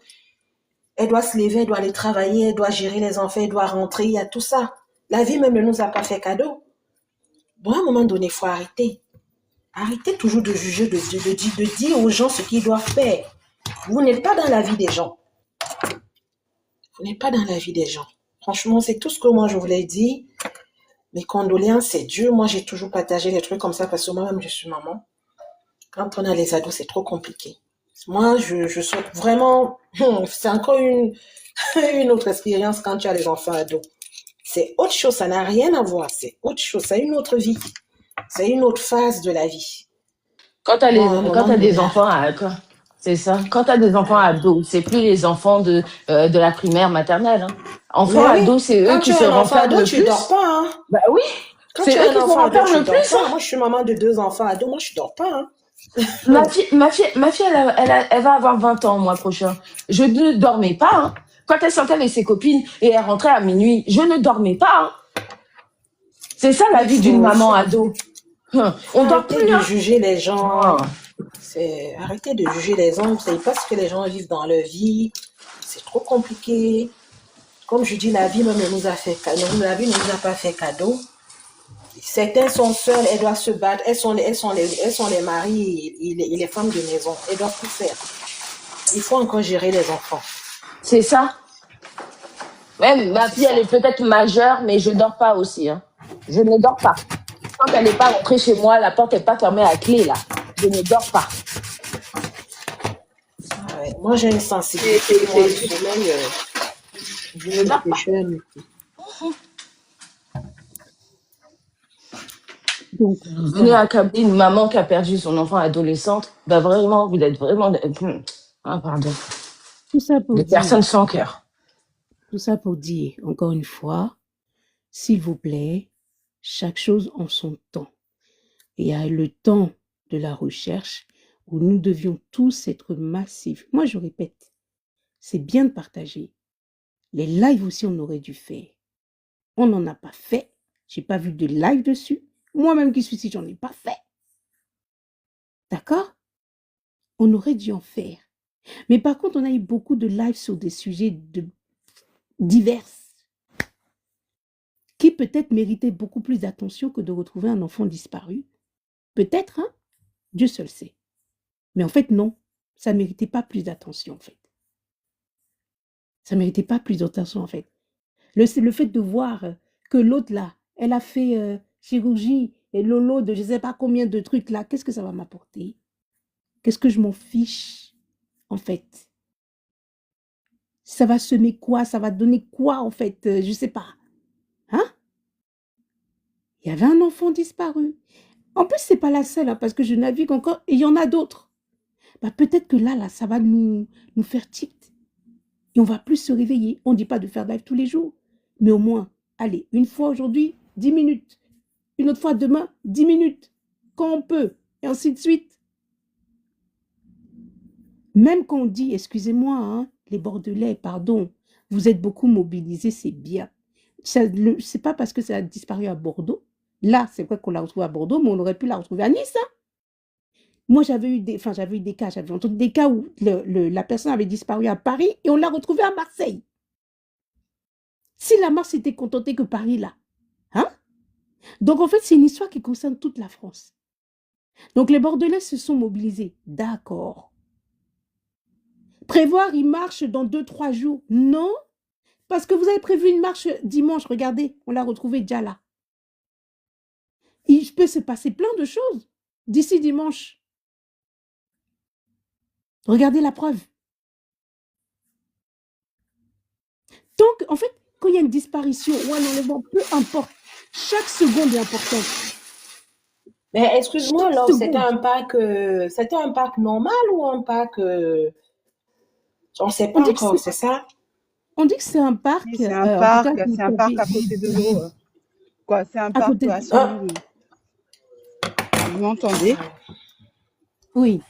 Elle doit se lever, elle doit aller travailler, elle doit gérer les enfants, elle doit rentrer, il y a tout ça. La vie même ne nous a pas fait cadeau. Bon, à un moment donné, il faut arrêter. Arrêtez toujours de juger, de dire aux gens ce qu'ils doivent faire. Vous n'êtes pas dans la vie des gens. Vous n'êtes pas dans la vie des gens. Franchement, c'est tout ce que moi, je voulais dire. Mes condoléances, c'est dur. Moi, j'ai toujours partagé les trucs comme ça parce que moi-même, je suis maman. Quand on a les ados, c'est trop compliqué. Moi, je souhaite vraiment... C'est encore une autre expérience quand tu as les enfants ados. C'est autre chose, ça n'a rien à voir. C'est autre chose, c'est une autre vie. C'est une autre phase de la vie. Quand tu as des enfants c'est ça. Quand tu as des enfants ados, c'est plus les enfants de la primaire maternelle. Hein. Enfants ados, c'est eux qui se renferment le plus. Tu dors pas, hein. Bah oui. Quand tu as un enfant ado, tu dors pas. Moi, je suis maman de 2 enfants ados. Moi, je dors pas, hein. Ma fille, elle va avoir 20 ans le mois prochain. Je ne dormais pas. Hein. Quand elle sortait avec ses copines et elle rentrait à minuit, je ne dormais pas. Hein. C'est ça la vie d'une maman ado. On dort plus. Arrêtez de juger les gens. Arrêtez de juger les gens. Vous ne savez pas ce que les gens vivent dans leur vie. C'est trop compliqué. Comme je dis, la vie même ne nous a fait cadeau. La vie ne nous a pas fait cadeau. Certains sont seuls, elles doivent se battre, elles sont les maris et les femmes de maison, elles doivent tout faire. Il faut encore gérer les enfants. C'est ça. Même ma fille, elle est peut-être majeure, mais je dors pas aussi. Hein. Je ne dors pas. Quand elle n'est pas rentrée chez moi, la porte n'est pas fermée à clé, là. Je ne dors pas. Ouais, moi, j'ai une sensibilité. Je ne dors pas. Donc, venir accabler une maman qui a perdu son enfant adolescente, bah vraiment, vous êtes vraiment... Ah, pardon. Tout ça pour des personnes sans cœur. Tout ça pour dire, encore une fois, s'il vous plaît, chaque chose en son temps. Et il y a le temps de la recherche où nous devions tous être massifs. Moi, je répète, c'est bien de partager. Les lives aussi, on aurait dû faire. On n'en a pas fait. Je n'ai pas vu de live dessus. Moi-même qui suis ici, j'en ai pas fait. D'accord? On aurait dû en faire. Mais par contre, on a eu beaucoup de lives sur des sujets divers qui peut-être méritaient beaucoup plus d'attention que de retrouver un enfant disparu. Peut-être, hein? Dieu seul sait. Mais en fait, non. Ça ne méritait pas plus d'attention, en fait. Ça ne méritait pas plus d'attention, en fait. Le fait de voir que l'autre, là, elle a fait chirurgie et lolo de je ne sais pas combien de trucs, là, qu'est-ce que ça va m'apporter? Qu'est-ce que je m'en fiche, en fait? Ça va semer quoi? Ça va donner quoi, en fait? Je ne sais pas. Hein? Il y avait un enfant disparu. En plus, ce n'est pas la seule, hein, parce que je navigue encore, et il y en a d'autres. Bah, peut-être que là, ça va nous faire tilt. Et on va plus se réveiller. On ne dit pas de faire live tous les jours. Mais au moins, allez, une fois aujourd'hui, 10 minutes. Une autre fois demain, 10 minutes. Quand on peut. Et ainsi de suite. Même quand on dit, excusez-moi, hein, les Bordelais, pardon, vous êtes beaucoup mobilisés, c'est bien. C'est pas parce que ça a disparu à Bordeaux. Là, c'est vrai qu'on l'a retrouvé à Bordeaux, mais on aurait pu la retrouver à Nice. Hein. Moi, j'avais eu des cas, j'avais entendu des cas où la personne avait disparu à Paris et on l'a retrouvée à Marseille. Si la Marse s'était contentée que Paris, là. Hein? Donc, en fait, c'est une histoire qui concerne toute la France. Donc, les Bordelais se sont mobilisés. D'accord. Prévoir une marche dans 2-3 jours. Non. Parce que vous avez prévu une marche dimanche. Regardez, on l'a retrouvée déjà là. Il peut se passer plein de choses d'ici dimanche. Regardez la preuve. Donc, en fait, quand il y a une disparition ou un enlèvement, peu importe, chaque seconde est importante. Mais excuse-moi, Chaque alors, seconde. c'était un parc normal ou un parc, on ne sait On pas dit que encore, c'est, c'est ça? on dit que c'est un parc, Oui, en tout cas, c'est un parc à côté de l'eau, quoi. C'est un à parc côté. à Ah, Sully. Vous m'entendez? Oui.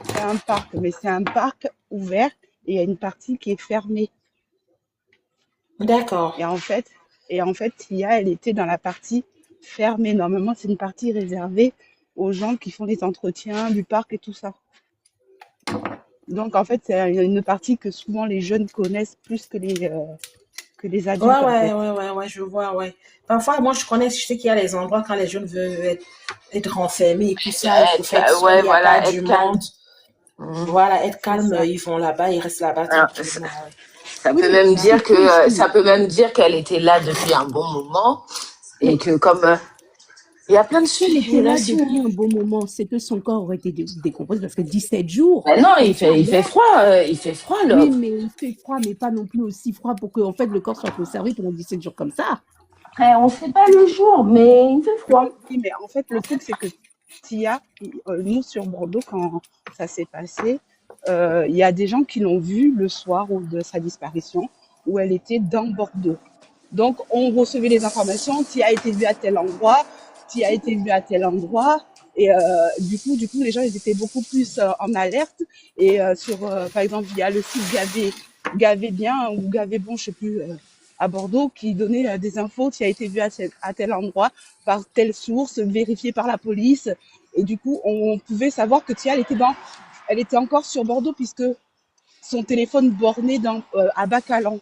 C'est un parc, mais c'est un parc ouvert et il y a une partie qui est fermée. d'accord. Et en fait, Tia, elle était dans la partie fermée. Normalement, c'est une partie réservée aux gens qui font les entretiens du parc et tout ça. Donc, en fait, c'est une partie que souvent les jeunes connaissent plus que les adultes, en fait. Ouais, je vois, ouais. Parfois, moi, je sais qu'il y a les endroits quand les jeunes veulent être renfermés et tout ça, il faut faire sûr, il Ouais, n'y a pas voilà, du être calme. monde. Voilà, être C'est calme, ça. ils vont là-bas, ils restent là-bas Alors, tranquillement, ouais. ça Oui, peut mais même c'est dire surtout que aussi. ça peut même dire qu'elle était là depuis un bon moment et que comme il y a plein de Si elle était là spéculations. depuis un bon moment, c'est que son corps aurait été décomposé parce que 17 jours, Ben non, c'est pas il fait froid, Oui, Love. mais il fait froid, mais pas non plus aussi froid pour que en fait, le corps soit conservé pendant 17 jours comme ça. Après, on sait pas le jour, mais il fait froid. Oui, mais en fait, le truc, c'est que Tia, nous, sur Bordeaux, quand ça s'est passé, il y a des gens qui l'ont vue le soir de sa disparition, où elle était dans Bordeaux. Donc, on recevait les informations, Tia a été vue à tel endroit, Tia a été vue à tel endroit. Et du coup, les gens, ils étaient beaucoup plus en alerte. Et par exemple, il y a le site Gavé Bien ou Gavé Bon, je sais plus, à Bordeaux, qui donnait des infos, Tia a été vue à tel endroit, par telle source, vérifiée par la police. Et du coup, on pouvait savoir que Tia, elle était encore sur Bordeaux, puisque son téléphone borné à Bacalan.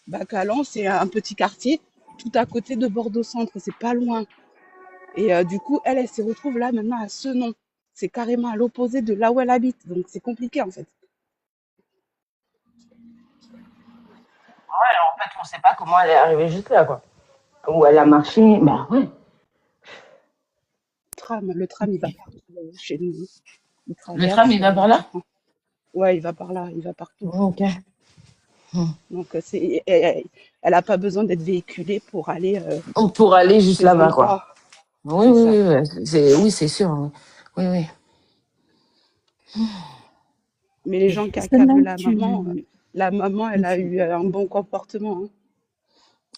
Bacalan, c'est un petit quartier tout à côté de Bordeaux Centre, c'est pas loin. Et du coup, elle se retrouve là maintenant à Senon. C'est carrément à l'opposé de là où elle habite. Donc c'est compliqué en fait. En fait, on sait pas comment elle est arrivée juste là, quoi. Où elle a marché, bah ouais. Le tram, il va partout chez nous. Il Le tram, traverse, il va par tu là? prends. Ouais, il va par là, il va partout. Ok. Donc elle a pas besoin d'être véhiculée pour aller Pour aller à juste ces là-bas, quoi. endroits. Oui, C'est oui, ça. oui, oui, c'est sûr. Oui, oui. Mais les gens qui Parce que là, accablent la maman, elle a eu un bon comportement, hein.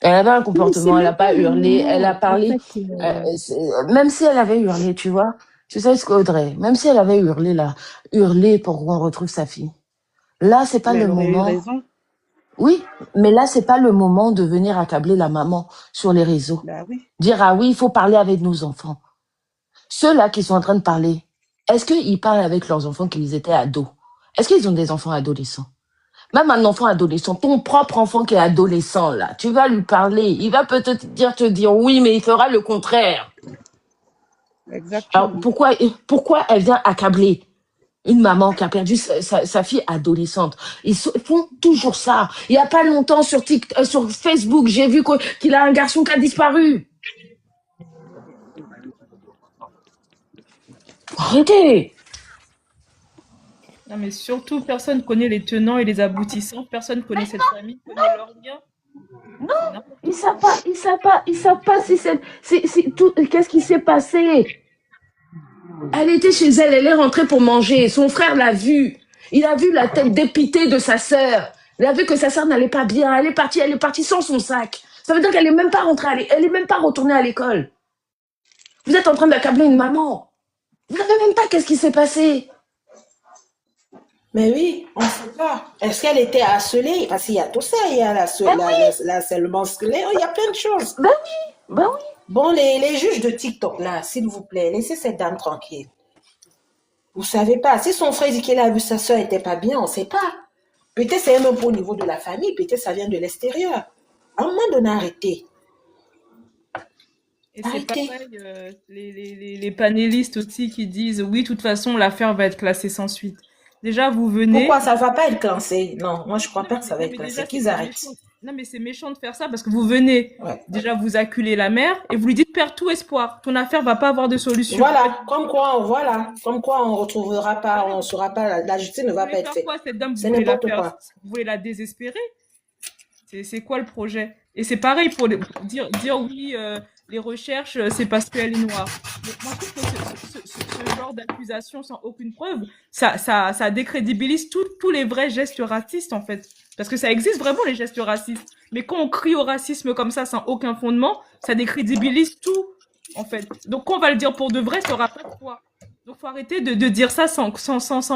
Elle avait un Oui, c'est comportement, elle n'a même pas pas le hurlé, elle a moment, en parlé. fait. Même si elle avait hurlé, tu vois, tu sais ce qu'Audrey, même si elle avait hurlé là, hurlé pour qu'on retrouve sa fille. Là, c'est pas Mais le elle aurait eu moment. raison. Oui, mais là, c'est pas le moment de venir accabler la maman sur les réseaux. Bah oui. Dire, ah oui, il faut parler avec nos enfants. Ceux-là qui sont en train de parler, est-ce qu'ils parlent avec leurs enfants qu'ils étaient ados? Est-ce qu'ils ont des enfants adolescents? Même un enfant adolescent, ton propre enfant qui est adolescent, là, tu vas lui parler, il va peut-être te dire oui, mais il fera le contraire. Alors, Exactement. pourquoi elle vient accabler une maman qui a perdu sa fille adolescente? Ils font toujours ça. Il n'y a pas longtemps sur Facebook, j'ai vu qu'il a un garçon qui a disparu. Arrêtez. Non, mais surtout, personne connaît les tenants et les aboutissants. Personne connaît cette famille, connaît leurs liens. C'est n'importe Ils quoi. savent pas si qu'est-ce qui s'est passé. Elle était chez elle, elle est rentrée pour manger. Son frère l'a vue. Il a vu la tête dépitée de sa sœur. Il a vu que sa sœur n'allait pas bien. Elle est partie sans son sac. Ça veut dire qu'elle est même pas rentrée, elle est même pas retournée à l'école. Vous êtes en train d'accabler une maman. Vous savez même pas qu'est-ce qui s'est passé. Mais oui, on ne sait pas. Est-ce qu'elle était harcelée? Parce qu'il y a tout ça, il y a l'harcèlement scolaire, il y a plein de choses. Ben oui. Bon, les juges de TikTok, là, s'il vous plaît, laissez cette dame tranquille. Vous savez pas, si son frère dit qu'il a vu sa soeur n'était pas bien, on ne sait pas. Peut-être c'est un peu au niveau de la famille, peut-être ça vient de l'extérieur. À un moment donné, arrêtez. Et c'est Arrêtez. pareil, les panélistes aussi qui disent oui, de toute façon, l'affaire va être classée sans suite. Déjà, vous venez. Pourquoi ça ne va pas être classé? Non, moi je ne crois Non, pas que ça va non, être mais classé. déjà, c'est Qu'ils pas des arrêtent. choses. Non, mais c'est méchant de faire ça parce que vous venez, Ouais. déjà vous acculez la mère et vous lui dites perds tout espoir. Ton affaire va pas avoir de solution. Voilà, comme quoi on retrouvera pas, on saura pas, la justice ne Vous va voulez pas être faire faite. quoi, cette dame? Vous C'est voulez la n'importe faire, quoi. vous voulez la désespérer? C'est quoi le projet? Et c'est pareil pour dire oui, les recherches, c'est parce qu'elle est noire. Mais moi, je trouve que ce genre d'accusation sans aucune preuve, ça décrédibilise tous les vrais gestes racistes, en fait. Parce que ça existe vraiment, les gestes racistes. Mais quand on crie au racisme comme ça, sans aucun fondement, ça décrédibilise tout, en fait. Donc, quand on va le dire pour de vrai, ça aura pas de poids. Donc, faut arrêter de dire ça sans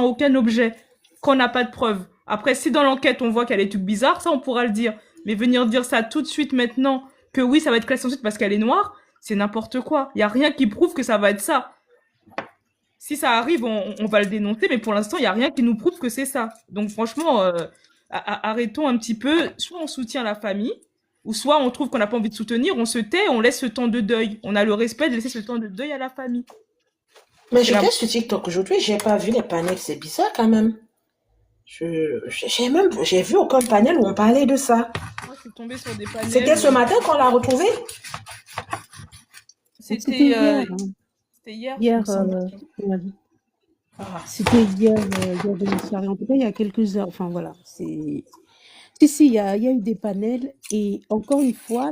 aucun objet, qu'on n'a pas de preuves. Après, si dans l'enquête, on voit qu'elle est toute bizarre, ça, on pourra le dire. Mais venir dire ça tout de suite maintenant, que oui, ça va être classé ensuite parce qu'elle est noire, c'est n'importe quoi. Il n'y a rien qui prouve que ça va être ça. Si ça arrive, on va le dénoncer, mais pour l'instant, il n'y a rien qui nous prouve que c'est ça. Donc franchement, arrêtons un petit peu. Soit on soutient la famille, ou soit on trouve qu'on n'a pas envie de soutenir, on se tait, on laisse ce temps de deuil. On a le respect de laisser ce temps de deuil à la famille. Mais C'est la- j'étais sur TikTok aujourd'hui, j'ai pas vu les panels, c'est bizarre quand même. J'ai vu aucun panel où on parlait de ça. Moi, je suis tombée sur des panels. C'était ce matin qu'on l'a retrouvé? C'était hier. hein. C'était hier. il Hier, me semble. ouais. Ah. C'était hier de la soirée. En tout cas, il y a quelques heures. Enfin, voilà. Si, il y a eu des panels. Et encore une fois,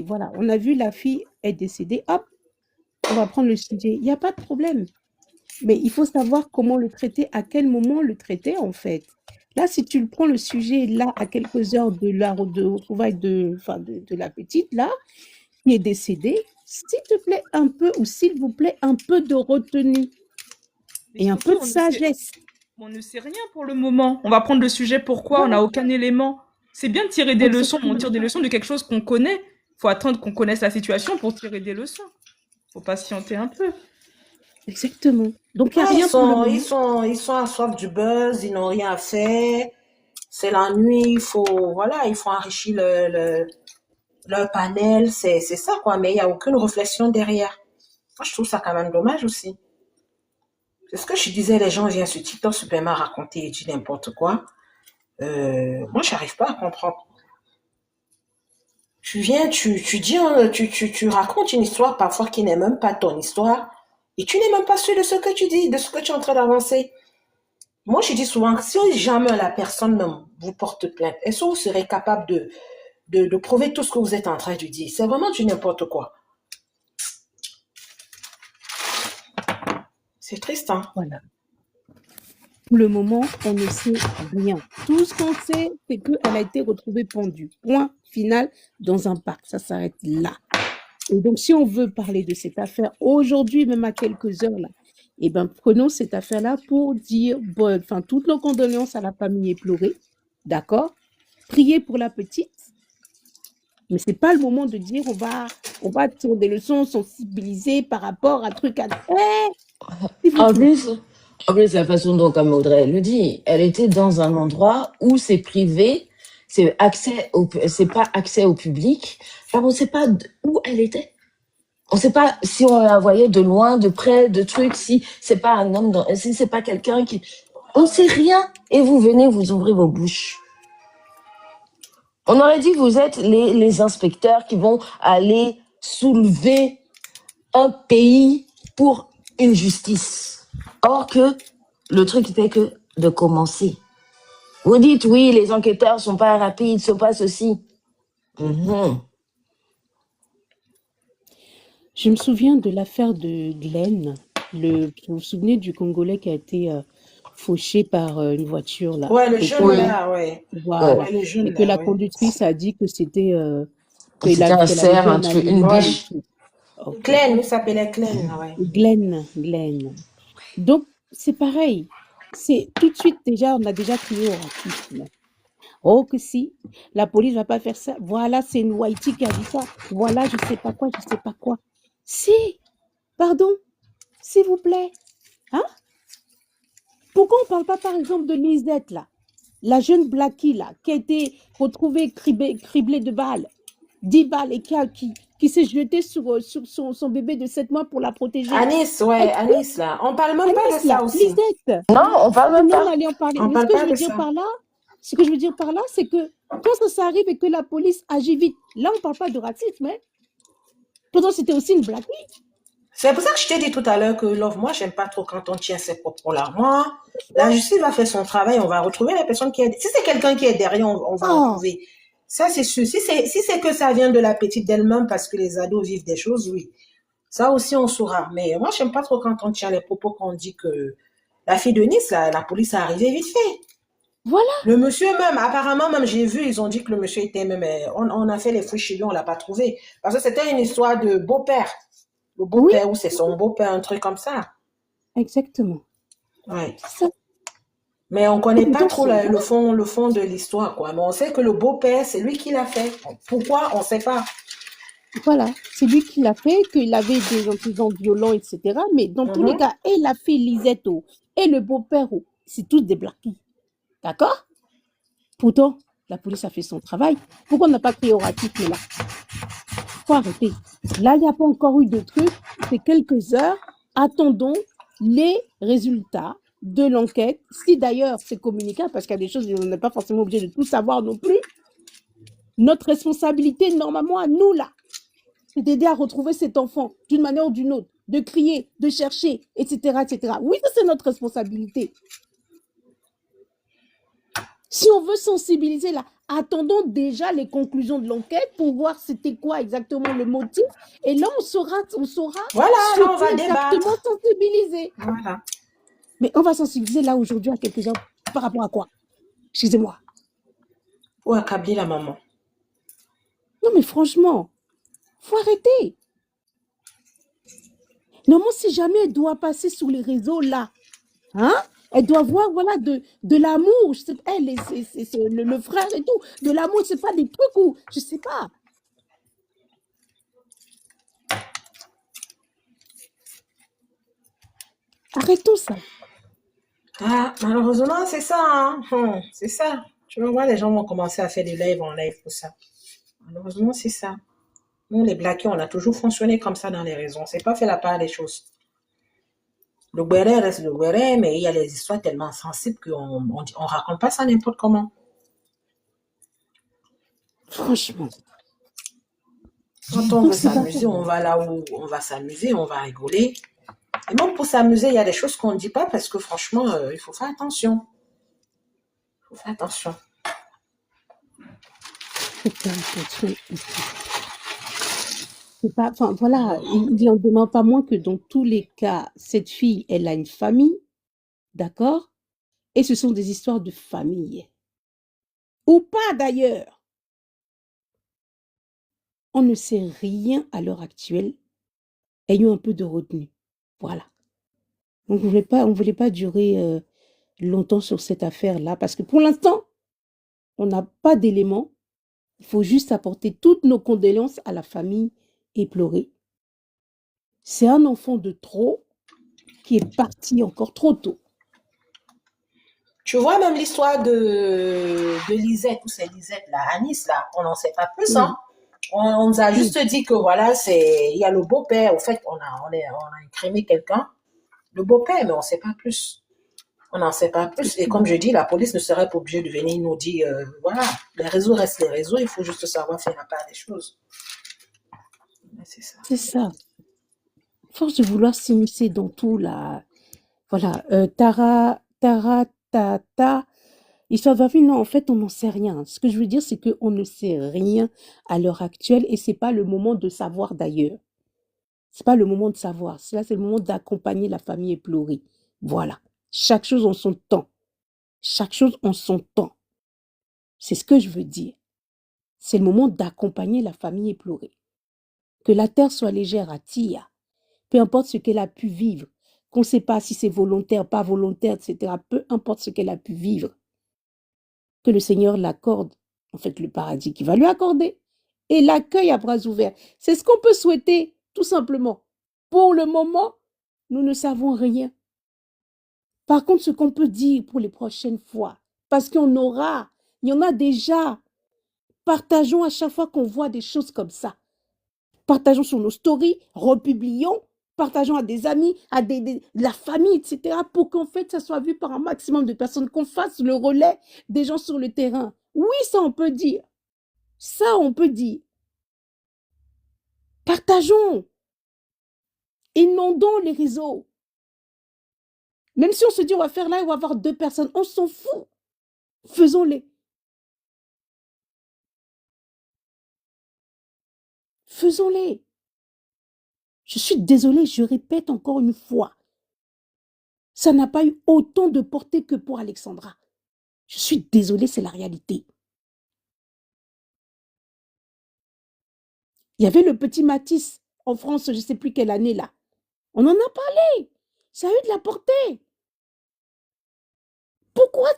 voilà. On a vu la fille est décédée. Hop, on va prendre le sujet. Il n'y a pas de problème. Mais il faut savoir comment le traiter, à quel moment le traiter, en fait. Là, si tu le prends le sujet, là, à quelques heures de retrouvailles de la petite, là, qui est décédée, s'il te plaît, un peu, ou s'il vous plaît, un peu de retenue Mais et un peu surtout, de sagesse. on ne sait rien pour le moment. On va prendre le sujet pourquoi, on n'a aucun élément. C'est bien de tirer des leçons, mais on tire des leçons de quelque chose qu'on connaît. Faut attendre qu'on connaisse la situation pour tirer des leçons. Faut patienter un peu. Exactement. Donc, il n'y a Ouais, rien pour le moment. ils sont à soif du buzz, ils n'ont rien à faire. C'est la nuit, il faut enrichir leur panel, c'est ça quoi, mais il n'y a aucune réflexion derrière. Moi, je trouve ça quand même dommage aussi. C'est ce que je disais, les gens viennent sur TikTok super raconter et dire n'importe quoi. Moi, j'arrive pas à comprendre. Tu viens, tu dis, tu racontes une histoire parfois qui n'est même pas ton histoire, et tu n'es même pas sûr de ce que tu dis, de ce que tu es en train d'avancer. Moi, je dis souvent que si jamais la personne vous porte plainte, est-ce que vous serez capable de prouver tout ce que vous êtes en train de dire? C'est vraiment du n'importe quoi. C'est triste, hein? Voilà. Pour le moment, on ne sait rien. Tout ce qu'on sait, c'est qu'elle a été retrouvée pendue. Point final, dans un parc. Ça s'arrête là. Et donc, si on veut parler de cette affaire aujourd'hui, même à quelques heures là, eh ben, prenons cette affaire-là pour dire, toutes nos condoléances à la famille éplorée, d'accord? Prier pour la petite, mais c'est pas le moment de dire on va tirer des leçons, sensibiliser par rapport à truc à. En plus, la façon dont, comme Audrey le dit, elle était dans un endroit où c'est privé, c'est pas accès au public. Alors, on sait pas où elle était. On sait pas si on la voyait de loin, de près, de trucs, si c'est pas un homme, si c'est pas quelqu'un qui... On sait rien. Et vous venez, vous ouvrez vos bouches. On aurait dit que vous êtes les inspecteurs qui vont aller soulever un pays pour une justice. Or que le truc était que de commencer. Vous dites, oui, les enquêteurs sont pas rapides, sont pas ceci. Je me souviens de l'affaire de Glenn. Vous vous souvenez du Congolais qui a été fauché par une voiture là. Ouais, le jeune là, ouais. Voilà. Ouais, le jeune, Et que là, la ouais. conductrice a dit que c'était C'était un cerf, une biche. Okay. Glenn, il s'appelait Glenn, ouais. Glenn. Donc, c'est pareil. C'est tout de suite déjà, on a déjà crié au racisme. Oh, que si, la police va pas faire ça. Voilà, c'est une Whitey qui a dit ça. Voilà, je sais pas quoi. Si, pardon, s'il vous plaît. Hein? Pourquoi on parle pas, par exemple, de Lisette, là? La jeune Blackie, là, qui a été retrouvée criblée de balles, 10 balles, et qui s'est jetée sur son bébé de 7 mois pour la protéger. Anis, là. On parle même pas de ça aussi. Lisette. Non, on parle même pas. Allez en parler. On Mais parle ce que pas je veux de dire ça. par là, Ce que je veux dire par là, c'est que quand ça arrive et que la police agit vite, là, on ne parle pas de racisme, hein. Pourtant, c'était aussi une blague. C'est pour ça que je t'ai dit tout à l'heure que, Love, moi, j'aime pas trop quand on tient ses propos-là. Moi, la justice va faire son travail, on va retrouver la personne qui est... Si c'est quelqu'un qui est derrière, on va Oh, retrouver. Ça, c'est sûr. Si c'est que ça vient de la petite d'elle-même parce que les ados vivent des choses, oui. Ça aussi, on saura. Mais moi, j'aime pas trop quand on tient les propos qu'on dit que la fille de Nice, la police est arrivée vite fait. voilà. Le monsieur même, apparemment, même j'ai vu, ils ont dit que le monsieur était même... On a fait les fouilles chez lui, on l'a pas trouvé. Parce que c'était une histoire de beau-père. Le Oui, beau-père ou c'est son beau-père, un truc comme ça. exactement. Ouais. C'est ça. Mais on connaît pas Donc, trop voilà. le fond de l'histoire, quoi. Mais on sait que le beau-père, c'est lui qui l'a fait. Pourquoi? On sait pas. Voilà, c'est lui qui l'a fait, qu'il avait des antécédents violents, etc. Mais dans tous les cas, et la fille Lisette et le beau-père, c'est tous des blackis. D'accord? Pourtant, la police a fait son travail. Pourquoi on n'a pas crié au racisme là? Faut arrêter. Là, il n'y a pas encore eu de truc. C'est quelques heures. Attendons les résultats de l'enquête. Si d'ailleurs c'est communicable, parce qu'il y a des choses, on n'est pas forcément obligé de tout savoir non plus. Notre responsabilité, normalement, à nous là, c'est d'aider à retrouver cet enfant d'une manière ou d'une autre, de crier, de chercher, etc., etc. Oui, ça c'est notre responsabilité. Si on veut sensibiliser là, attendons déjà les conclusions de l'enquête pour voir c'était quoi exactement le motif. Et là, on saura Voilà, ce là, on va qui exactement débattre. sensibiliser. Voilà. Mais on va sensibiliser là aujourd'hui à quelques heures par rapport à quoi? Excusez-moi. Ou accabler la maman. Non, mais franchement, faut arrêter. Normalement, si jamais elle doit passer sur les réseaux là, hein? Elle doit voir, voilà, de l'amour. Je sais pas, elle, c'est le frère et tout. De l'amour, c'est pas des trucs où, je sais pas. Arrêtons ça. Ah, malheureusement, c'est ça, hein. C'est ça. Tu vas voir, les gens vont commencer à faire des lives en live pour ça. Malheureusement, c'est ça. Nous, les blackés, on a toujours fonctionné comme ça dans les réseaux. On s'est pas fait la part des choses. Le guéré reste le guéré, mais il y a les histoires tellement sensibles qu'on raconte pas ça n'importe comment. Franchement. Quand on Donc, veut c'est pas s'amuser, on va là où on va s'amuser, on va rigoler. Et même pour s'amuser, il y a des choses qu'on ne dit pas parce que franchement, il faut faire attention. Il faut faire attention. C'est pas, enfin, voilà, il en demande pas moins que dans tous les cas, cette fille, elle a une famille, d'accord? Et ce sont des histoires de famille. Ou pas d'ailleurs. On ne sait rien à l'heure actuelle. Ayons un peu de retenue. Voilà. On ne voulait pas durer longtemps sur cette affaire-là parce que pour l'instant, on n'a pas d'éléments. Il faut juste apporter toutes nos condoléances à la famille éplorée. C'est un enfant de trop qui est parti encore trop tôt. Tu vois, même l'histoire de Lisette, ou c'est Lisette, là, à Nice, là, on n'en sait pas plus, hein. On nous a juste dit que voilà, il y a le beau-père. Au fait, on a incriminé quelqu'un, le beau-père, mais on ne sait pas plus. On n'en sait pas plus. Et comme je dis, la police ne serait pas obligée de venir nous dire, voilà, les réseaux restent les réseaux, il faut juste savoir faire la part des choses. C'est ça. C'est ça. Force de vouloir s'immiscer dans tout, là. Voilà. Tata. Histoire de vie, non, en fait, on n'en sait rien. Ce que je veux dire, c'est qu'on ne sait rien à l'heure actuelle et c'est pas le moment de savoir d'ailleurs. C'est pas le moment de savoir. Là, c'est le moment d'accompagner la famille éplorée. Voilà. Chaque chose en son temps. Chaque chose en son temps. C'est ce que je veux dire. C'est le moment d'accompagner la famille éplorée. Que la terre soit légère à Tia. Peu importe ce qu'elle a pu vivre. Qu'on ne sait pas si c'est volontaire, pas volontaire, etc. Peu importe ce qu'elle a pu vivre. Que le Seigneur l'accorde, en fait, le paradis qu'il va lui accorder. Et l'accueille à bras ouverts. C'est ce qu'on peut souhaiter, tout simplement. Pour le moment, nous ne savons rien. Par contre, ce qu'on peut dire pour les prochaines fois, parce il y en a déjà. Partageons à chaque fois qu'on voit des choses comme ça. Partageons sur nos stories, republions, partageons à des amis, à la famille, etc., pour qu'en fait, ça soit vu par un maximum de personnes, qu'on fasse le relais des gens sur le terrain. Oui, ça, on peut dire. Ça, on peut dire. Partageons. Inondons les réseaux. Même si on se dit, on va faire là, on va avoir 2 personnes, on s'en fout. Faisons-les. Faisons-les. Je suis désolée, je répète encore une fois. Ça n'a pas eu autant de portée que pour Alexandra. Je suis désolée, c'est la réalité. Il y avait le petit Matisse en France, je ne sais plus quelle année là. On en a parlé. Ça a eu de la portée. Pourquoi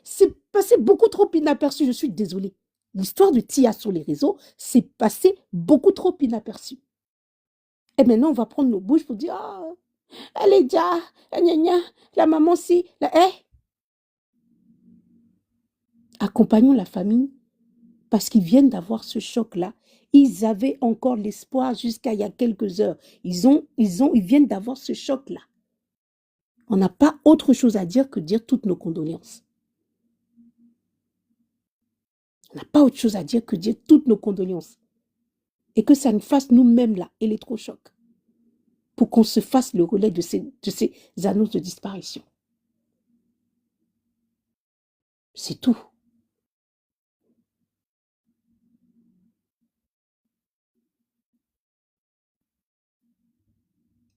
c'est passé beaucoup trop inaperçu? Je suis désolée. L'histoire de Tia sur les réseaux, c'est passé beaucoup trop inaperçu. Et maintenant, on va prendre nos bouches pour dire, ah, elle est déjà, gna gna, la maman si, la Accompagnons la famille parce qu'ils viennent d'avoir ce choc-là. Ils avaient encore l'espoir jusqu'à il y a quelques heures. Ils viennent d'avoir ce choc-là. On n'a pas autre chose à dire que dire toutes nos condoléances. On n'a pas autre chose à dire que dire toutes nos condoléances. Et que ça nous fasse nous-mêmes là, électrochoc. Pour qu'on se fasse le relais de ces annonces de disparition. C'est tout.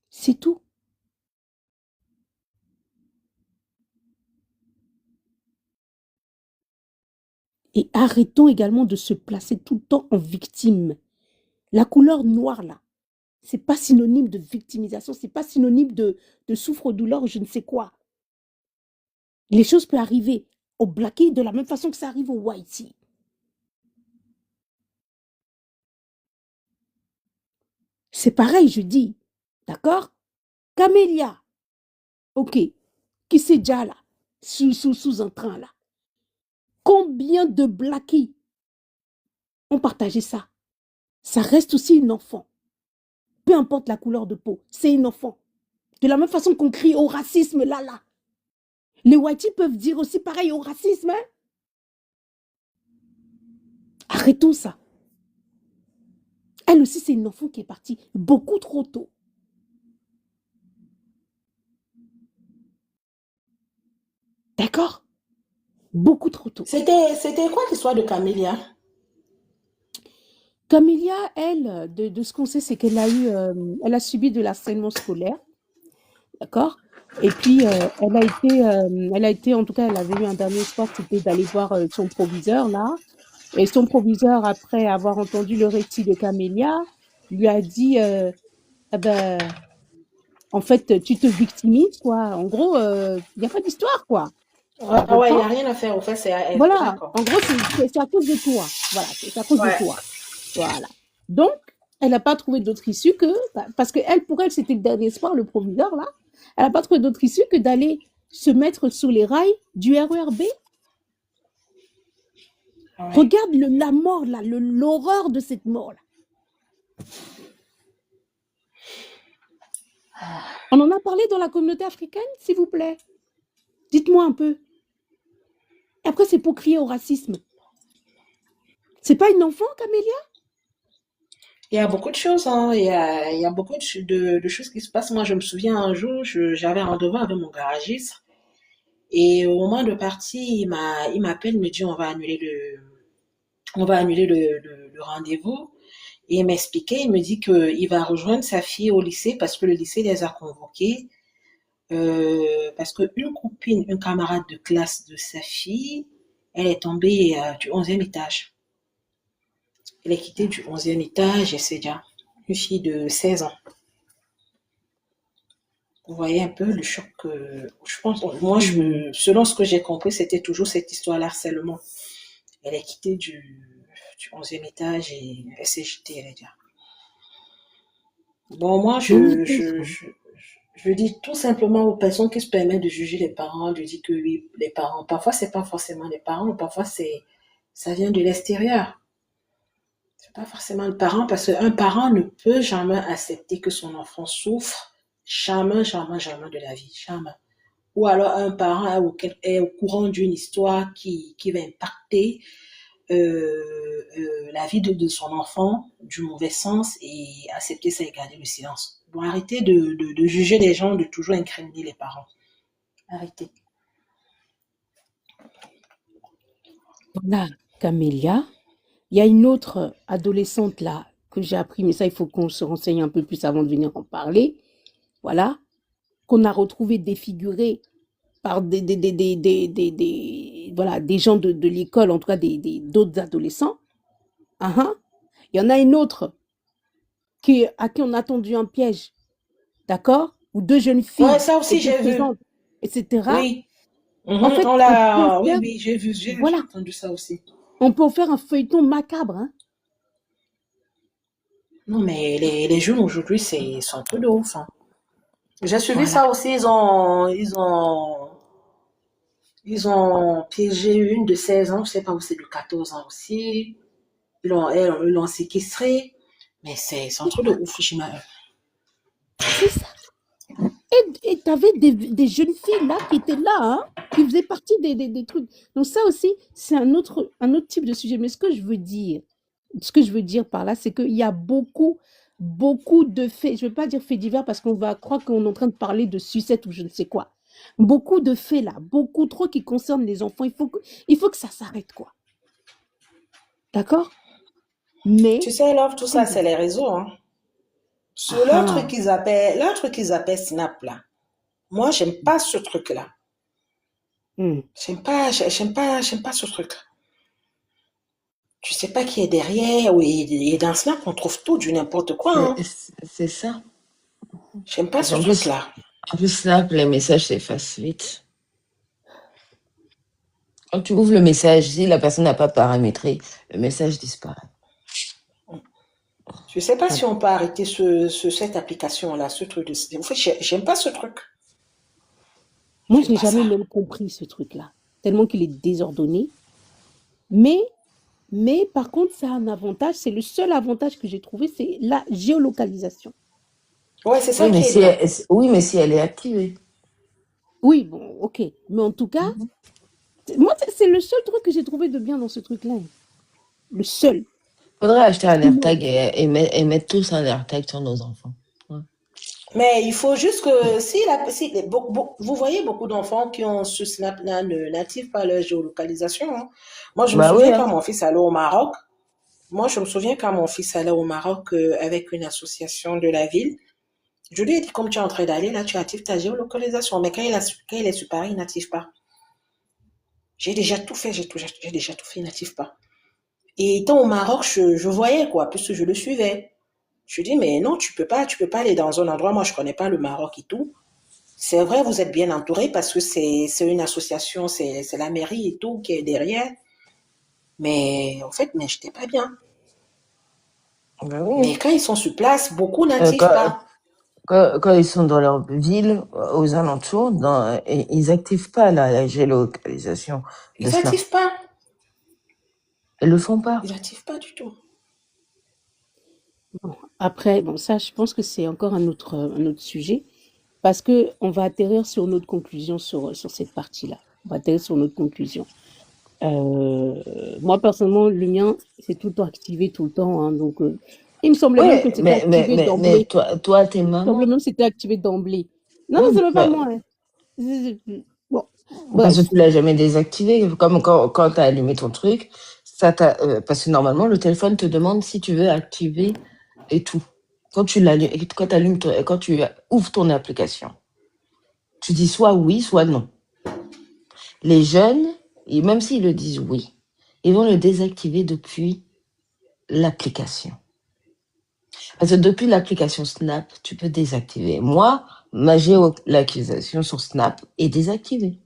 C'est tout. Et arrêtons également de se placer tout le temps en victime. La couleur noire là, c'est pas synonyme de victimisation, c'est pas synonyme de souffre-douleur ou je ne sais quoi. Les choses peuvent arriver au Blackie de la même façon que ça arrive au Whitey. C'est pareil, je dis. D'accord? Camélia. Ok. Qui c'est déjà là? Sous un train là. Combien de Blackies ont partagé ça? Ça reste aussi une enfant. Peu importe la couleur de peau, c'est une enfant. De la même façon qu'on crie au racisme là. Les Whiteys peuvent dire aussi pareil au racisme. Hein? Arrêtons ça. Elle aussi, c'est une enfant qui est partie beaucoup trop tôt. D'accord? Beaucoup trop tôt. C'était quoi l'histoire de Camélia? Camélia, elle, de ce qu'on sait, c'est qu'elle a subi de l'harcèlement scolaire. D'accord? Et puis, elle a été, en tout cas, elle avait eu un dernier espoir, c'était d'aller voir son proviseur, là. Et son proviseur, après avoir entendu le récit de Camélia, lui a dit, en fait, tu te victimises, quoi. En gros, il n'y a pas d'histoire, quoi. Ah ouais, il n'y a rien à faire, au fait, c'est à elle. Voilà, en gros, c'est à cause de toi. Voilà, c'est à cause de toi. Voilà. Donc, elle n'a pas trouvé d'autre issue que, parce que pour elle, c'était le dernier espoir, le proviseur, là. Elle n'a pas trouvé d'autre issue que d'aller se mettre sur les rails du RERB. Ouais. Regarde la mort, là, l'horreur de cette mort, là. On en a parlé dans la communauté africaine, s'il vous plaît. Dites-moi un peu. Et après, c'est pour crier au racisme. C'est pas une enfant, Camélia? Il y a beaucoup de choses, hein. Il y a beaucoup de choses qui se passent. Moi, je me souviens un jour, j'avais un rendez-vous avec mon garagiste. Et au moment de partir, il m'appelle, il me dit on va annuler le rendez-vous. Et il m'expliquait, il me dit qu'il va rejoindre sa fille au lycée parce que le lycée les a convoqués. Parce une camarade de classe de sa fille, elle est tombée du 11e étage. Elle est quittée du 11e étage et c'est déjà une fille de 16 ans. Vous voyez un peu le choc que je pense. Moi, selon ce que j'ai compris, c'était toujours cette histoire d'harcèlement. Elle est quittée du 11e étage et elle s'est jetée, elle est déjà. Bon, moi, je dis tout simplement aux personnes qui se permettent de juger les parents, de dire que oui, les parents, parfois c'est pas forcément les parents, parfois ça vient de l'extérieur. C'est pas forcément le parent, parce qu'un parent ne peut jamais accepter que son enfant souffre. Jamais, jamais, jamais de la vie. Jamais. Ou alors un parent est au courant d'une histoire qui va impacter la vie de son enfant du mauvais sens et accepter ça et garder le silence. Bon, arrêtez de juger les gens, de toujours incriminer les parents. Arrêtez. Voilà, Camélia. Il y a une autre adolescente là que j'ai appris, mais ça, il faut qu'on se renseigne un peu plus avant de venir en parler. Voilà, qu'on a retrouvé défigurée par voilà, des gens de l'école, en tout cas d'autres adolescents. Il y en a une autre à qui on a tendu un piège, d'accord? Ou deux jeunes filles Ouais, ça aussi, étaient j'ai vu. présentes, etc. Oui. En fait, oui, j'ai vu, voilà, j'ai entendu ça aussi. on peut en faire un feuilleton macabre, hein. Non, mais les jeunes aujourd'hui, sont un peu de ouf, hein. J'ai suivi Voilà. ça aussi, ils ont piégé une de 16 ans, je sais pas où c'est, de 14 ans aussi. Ils l'ont séquestrée. Mais c'est un truc de ouf, j'imagine. C'est ça. Et tu avais des jeunes filles là qui étaient là, hein, qui faisaient partie des trucs. Donc ça aussi, c'est un autre type de sujet. Mais ce que je veux dire par là, c'est qu'il y a beaucoup de faits. Je ne veux pas dire faits divers parce qu'on va croire qu'on est en train de parler de sucette ou je ne sais quoi. Beaucoup de faits là, beaucoup trop qui concernent les enfants. Il faut que ça s'arrête, quoi. D'accord? Mais Tu sais, Love, tout ça, c'est les réseaux, hein. Sur leur truc qu'ils appellent Snap, là. Moi, j'aime pas ce truc-là. J'aime pas ce truc. Tu sais pas qui est derrière, et dans Snap, on trouve tout, du n'importe quoi, hein. C'est ça. J'aime pas ce truc-là. En plus, Snap, les messages s'effacent vite. Quand tu ouvres le message, si la personne n'a pas paramétré, le message disparaît. Je sais pas si on peut arrêter cette application-là, ce truc de... En fait, j'aime pas ce truc. Moi, je n'ai jamais même compris ce truc-là, tellement qu'il est désordonné. Mais par contre, ça a un avantage, c'est le seul avantage que j'ai trouvé, c'est la géolocalisation. Ouais, c'est ça oui, mais si elle est activée. Oui, bon, ok. Mais en tout cas, moi, c'est le seul truc que j'ai trouvé de bien dans ce truc-là. Le seul. Faudrait acheter un AirTag et mettre tous un AirTag sur nos enfants. Ouais. Mais il faut juste que vous voyez beaucoup d'enfants qui ont ce Snap-là n'activent pas leur géolocalisation, hein. Moi, je me souviens quand mon fils allait au Maroc. Avec une association de la ville. Je lui ai dit, comme tu es en train d'aller, là, tu actives ta géolocalisation. Mais quand il est sur Paris, il n'active pas. J'ai déjà tout fait, il n'active pas. Et étant au Maroc, je voyais, quoi, puisque je le suivais. Je lui dis, mais non, tu peux pas aller dans un endroit, moi je connais pas le Maroc et tout. C'est vrai, vous êtes bien entouré parce que c'est une association, c'est la mairie et tout qui est derrière. Mais en fait, j'étais pas bien. Ben oui. Mais quand ils sont sur place, beaucoup n'activent pas. Quand ils sont dans leur ville, aux alentours, ils activent pas la géolocalisation. Ils n'activent pas. Ils le font pas. Ils n'activent pas du tout. Bon, après, ça, je pense que c'est encore un autre sujet, parce que on va atterrir sur notre conclusion sur cette partie-là. On va atterrir sur notre conclusion. Moi, personnellement, le mien, c'est tout le temps activé, tout le temps, hein, donc il me semblait même que c'était activé d'emblée. Mais toi, t'es maman. Il me semblait même que c'était activé d'emblée. Non, c'est même pas moi. Hein. Bon. Parce que tu l'as jamais désactivé. Comme quand tu as allumé ton truc, parce que normalement, le téléphone te demande si tu veux activer et tout. Quand tu ouvres ton application, tu dis soit oui, soit non. Les jeunes, et même s'ils le disent oui, ils vont le désactiver depuis l'application. Parce que depuis l'application Snap, tu peux désactiver. Moi, ma géolocalisation sur Snap est désactivée.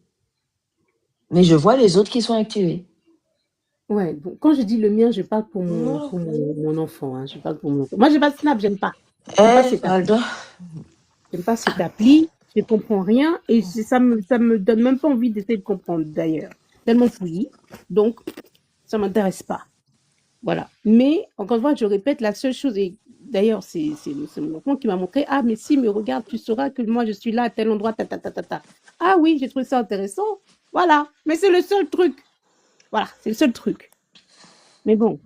Mais je vois les autres qui sont activés. Ouais, bon, quand je dis le mien, je parle pour mon enfant. Hein, je parle pour mon enfant. Moi, j'ai pas Snap, j'aime pas. J'aime pas cette appli, je comprends rien et ça me donne même pas envie d'essayer de comprendre d'ailleurs. Tellement fouillis, donc ça m'intéresse pas. Voilà. Mais, encore une fois, je répète, la seule chose, et d'ailleurs, c'est mon enfant qui m'a montré, ah, mais si, mais regarde, tu sauras que moi, je suis là à tel endroit, ta, ta, ta, ta, ta. Ah oui, j'ai trouvé ça intéressant. Voilà. Mais c'est le seul truc. Voilà, c'est le seul truc. Mais bon,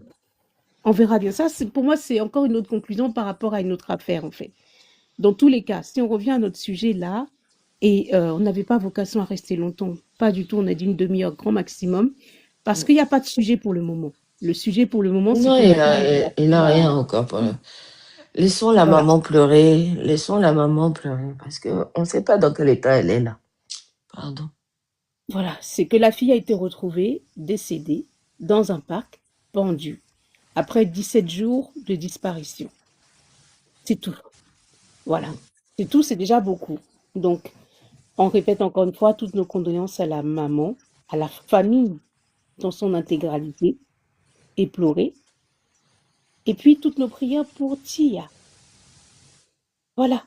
on verra bien. Ça, pour moi, c'est encore une autre conclusion par rapport à une autre affaire, en fait. Dans tous les cas, si on revient à notre sujet là, et on n'avait pas vocation à rester longtemps, pas du tout, on a dit une demi-heure grand maximum, parce qu'il n'y a pas de sujet pour le moment. Le sujet pour le moment, c'est Non, que il a rien encore pour le... Laissons la voilà. maman pleurer, parce que on ne sait pas dans quel état elle est là. Pardon. Voilà, c'est que la fille a été retrouvée décédée dans un parc, pendue, après 17 jours de disparition. C'est tout. Voilà. C'est tout, c'est déjà beaucoup. Donc, on répète encore une fois toutes nos condoléances à la maman, à la famille dans son intégralité, éplorée, et puis toutes nos prières pour Tia. Voilà.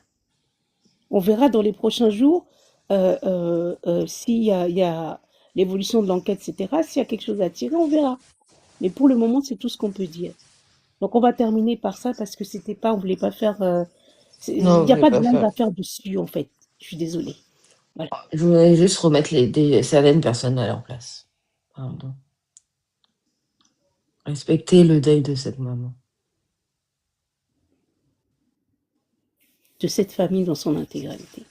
On verra dans les prochains jours s'il y a l'évolution de l'enquête, etc. S'il y a quelque chose à tirer, on verra. Mais pour le moment, c'est tout ce qu'on peut dire. Donc, on va terminer par ça parce que c'était pas, on voulait pas faire. Il Non, n'y a je vais pas de pas blague faire. à faire dessus, en fait. Je suis désolée. Voilà. Je voudrais juste remettre certaines personnes à leur place. Pardon. Respecter le deuil de cette maman. De cette famille dans son intégralité.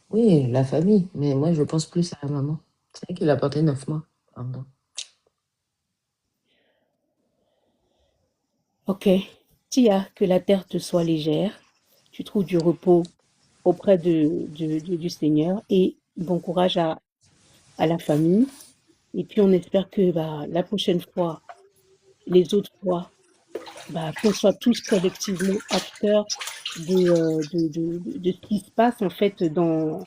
Oui, la famille, mais moi je pense plus à la maman. C'est elle qui l'a porté 9 mois. Pardon. Ok. Tia, que la terre te soit légère. Tu trouves du repos auprès du Seigneur et bon courage à la famille. Et puis, on espère que la prochaine fois, les autres fois, qu'on soit tous collectivement acteurs de ce qui se passe en fait dans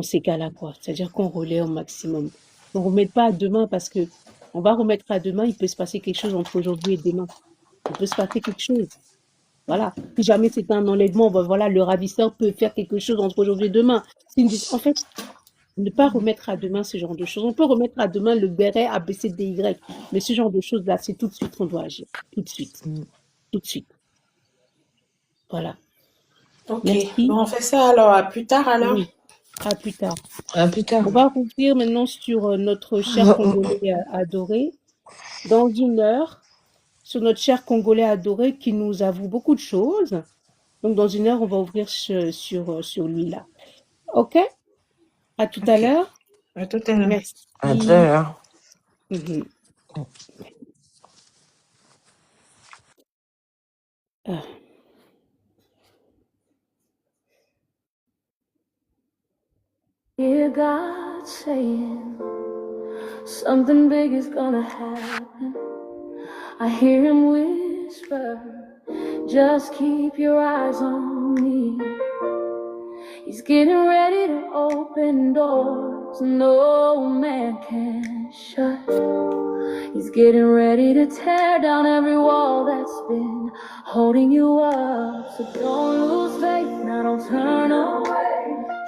ces cas-là, quoi. C'est-à-dire qu'on relaie au maximum. On ne remet pas à demain parce que on va remettre à demain, il peut se passer quelque chose entre aujourd'hui et demain. Il peut se passer quelque chose. Voilà. Si jamais c'est un enlèvement, voilà, le ravisseur peut faire quelque chose entre aujourd'hui et demain. En fait, ne pas remettre à demain ce genre de choses. On peut remettre à demain le béret ABCDY, mais ce genre de choses-là, c'est tout de suite qu'on doit agir. Tout de suite. Tout de suite. Voilà. Ok, Merci. bon, on fait ça alors. À plus tard alors. Oui. À plus tard. À plus tard. On va revenir maintenant sur notre cher Congolais adoré. Dans une heure, sur notre cher Congolais adoré qui nous avoue beaucoup de choses. Donc, dans une heure, on va ouvrir sur lui là. OK? À tout à l'heure. À tout à l'heure. Merci. À tout à l'heure. Hear God saying something big is gonna happen. I hear him whisper, just keep your eyes on me. He's getting ready to open doors no man can shut. He's getting ready to tear down every wall that's been holding you up. So don't lose faith, now don't turn away.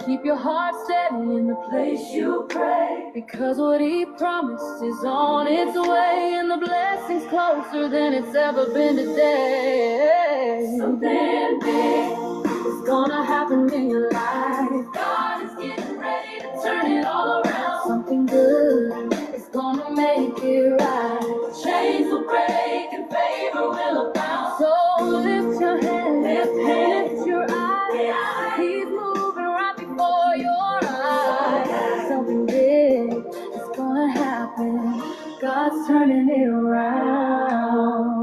Keep your heart steady in the place you pray, because what he promised is on its way, and the blessing's closer than it's ever been today. Something big is gonna happen in your life. God is getting ready to turn it all around. Something good is gonna make it right. Chains will break and favor will abound. So lift your hands, lift your eyes. He's moving right before your eyes. Something big is gonna happen. God's turning it around.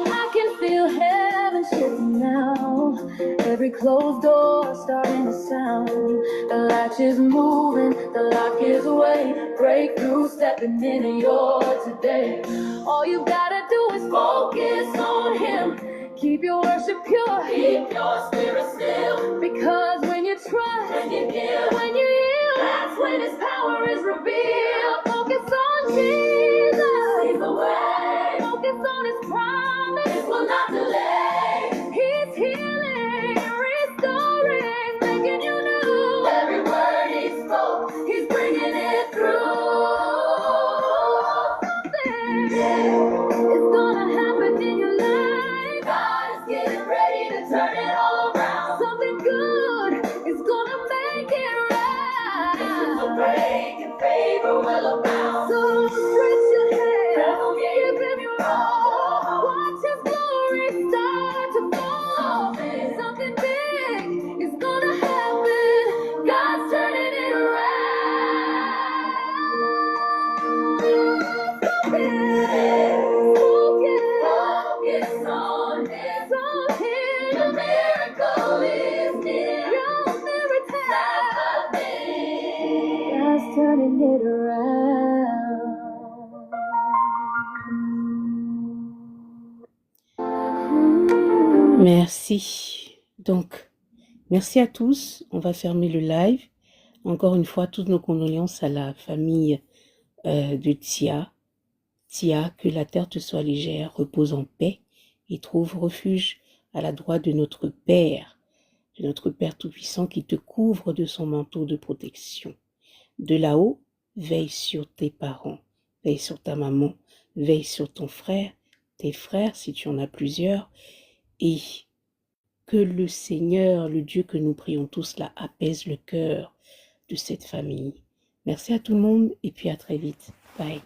I can feel heaven shifting now. Every closed door starting to sound. The latch is moving, the lock is away. Breakthrough stepping into your today. All you gotta do is focus on him. Keep your worship pure, keep your spirit still. Because when you trust, when you give, when you yield, that's when his power is revealed. Focus on Jesus, he's the way. Focus on his promise, it will not delay. He's healing, restoring, making you new. Every word he spoke, he's bringing it through. is gonna happen in your life. God is getting ready to turn it all around. Something good is gonna make it right. This is a break and favor will abound. So stretch your hands, give him your all. Watch his glory start to fall. Something big is gonna happen. God's turning it around. Focus on him. Your miracle is near. Your miracle happening. God's turning it around. Merci. Donc, merci à tous. On va fermer le live. Encore une fois, toutes nos condoléances à la famille de Tia. Tia, que la terre te soit légère, repose en paix et trouve refuge à la droite de notre Père Tout-Puissant qui te couvre de son manteau de protection. De là-haut, veille sur tes parents, veille sur ta maman, veille sur ton frère, tes frères si tu en as plusieurs, et que le Seigneur, le Dieu que nous prions tous là, apaise le cœur de cette famille. Merci à tout le monde et puis à très vite. Bye.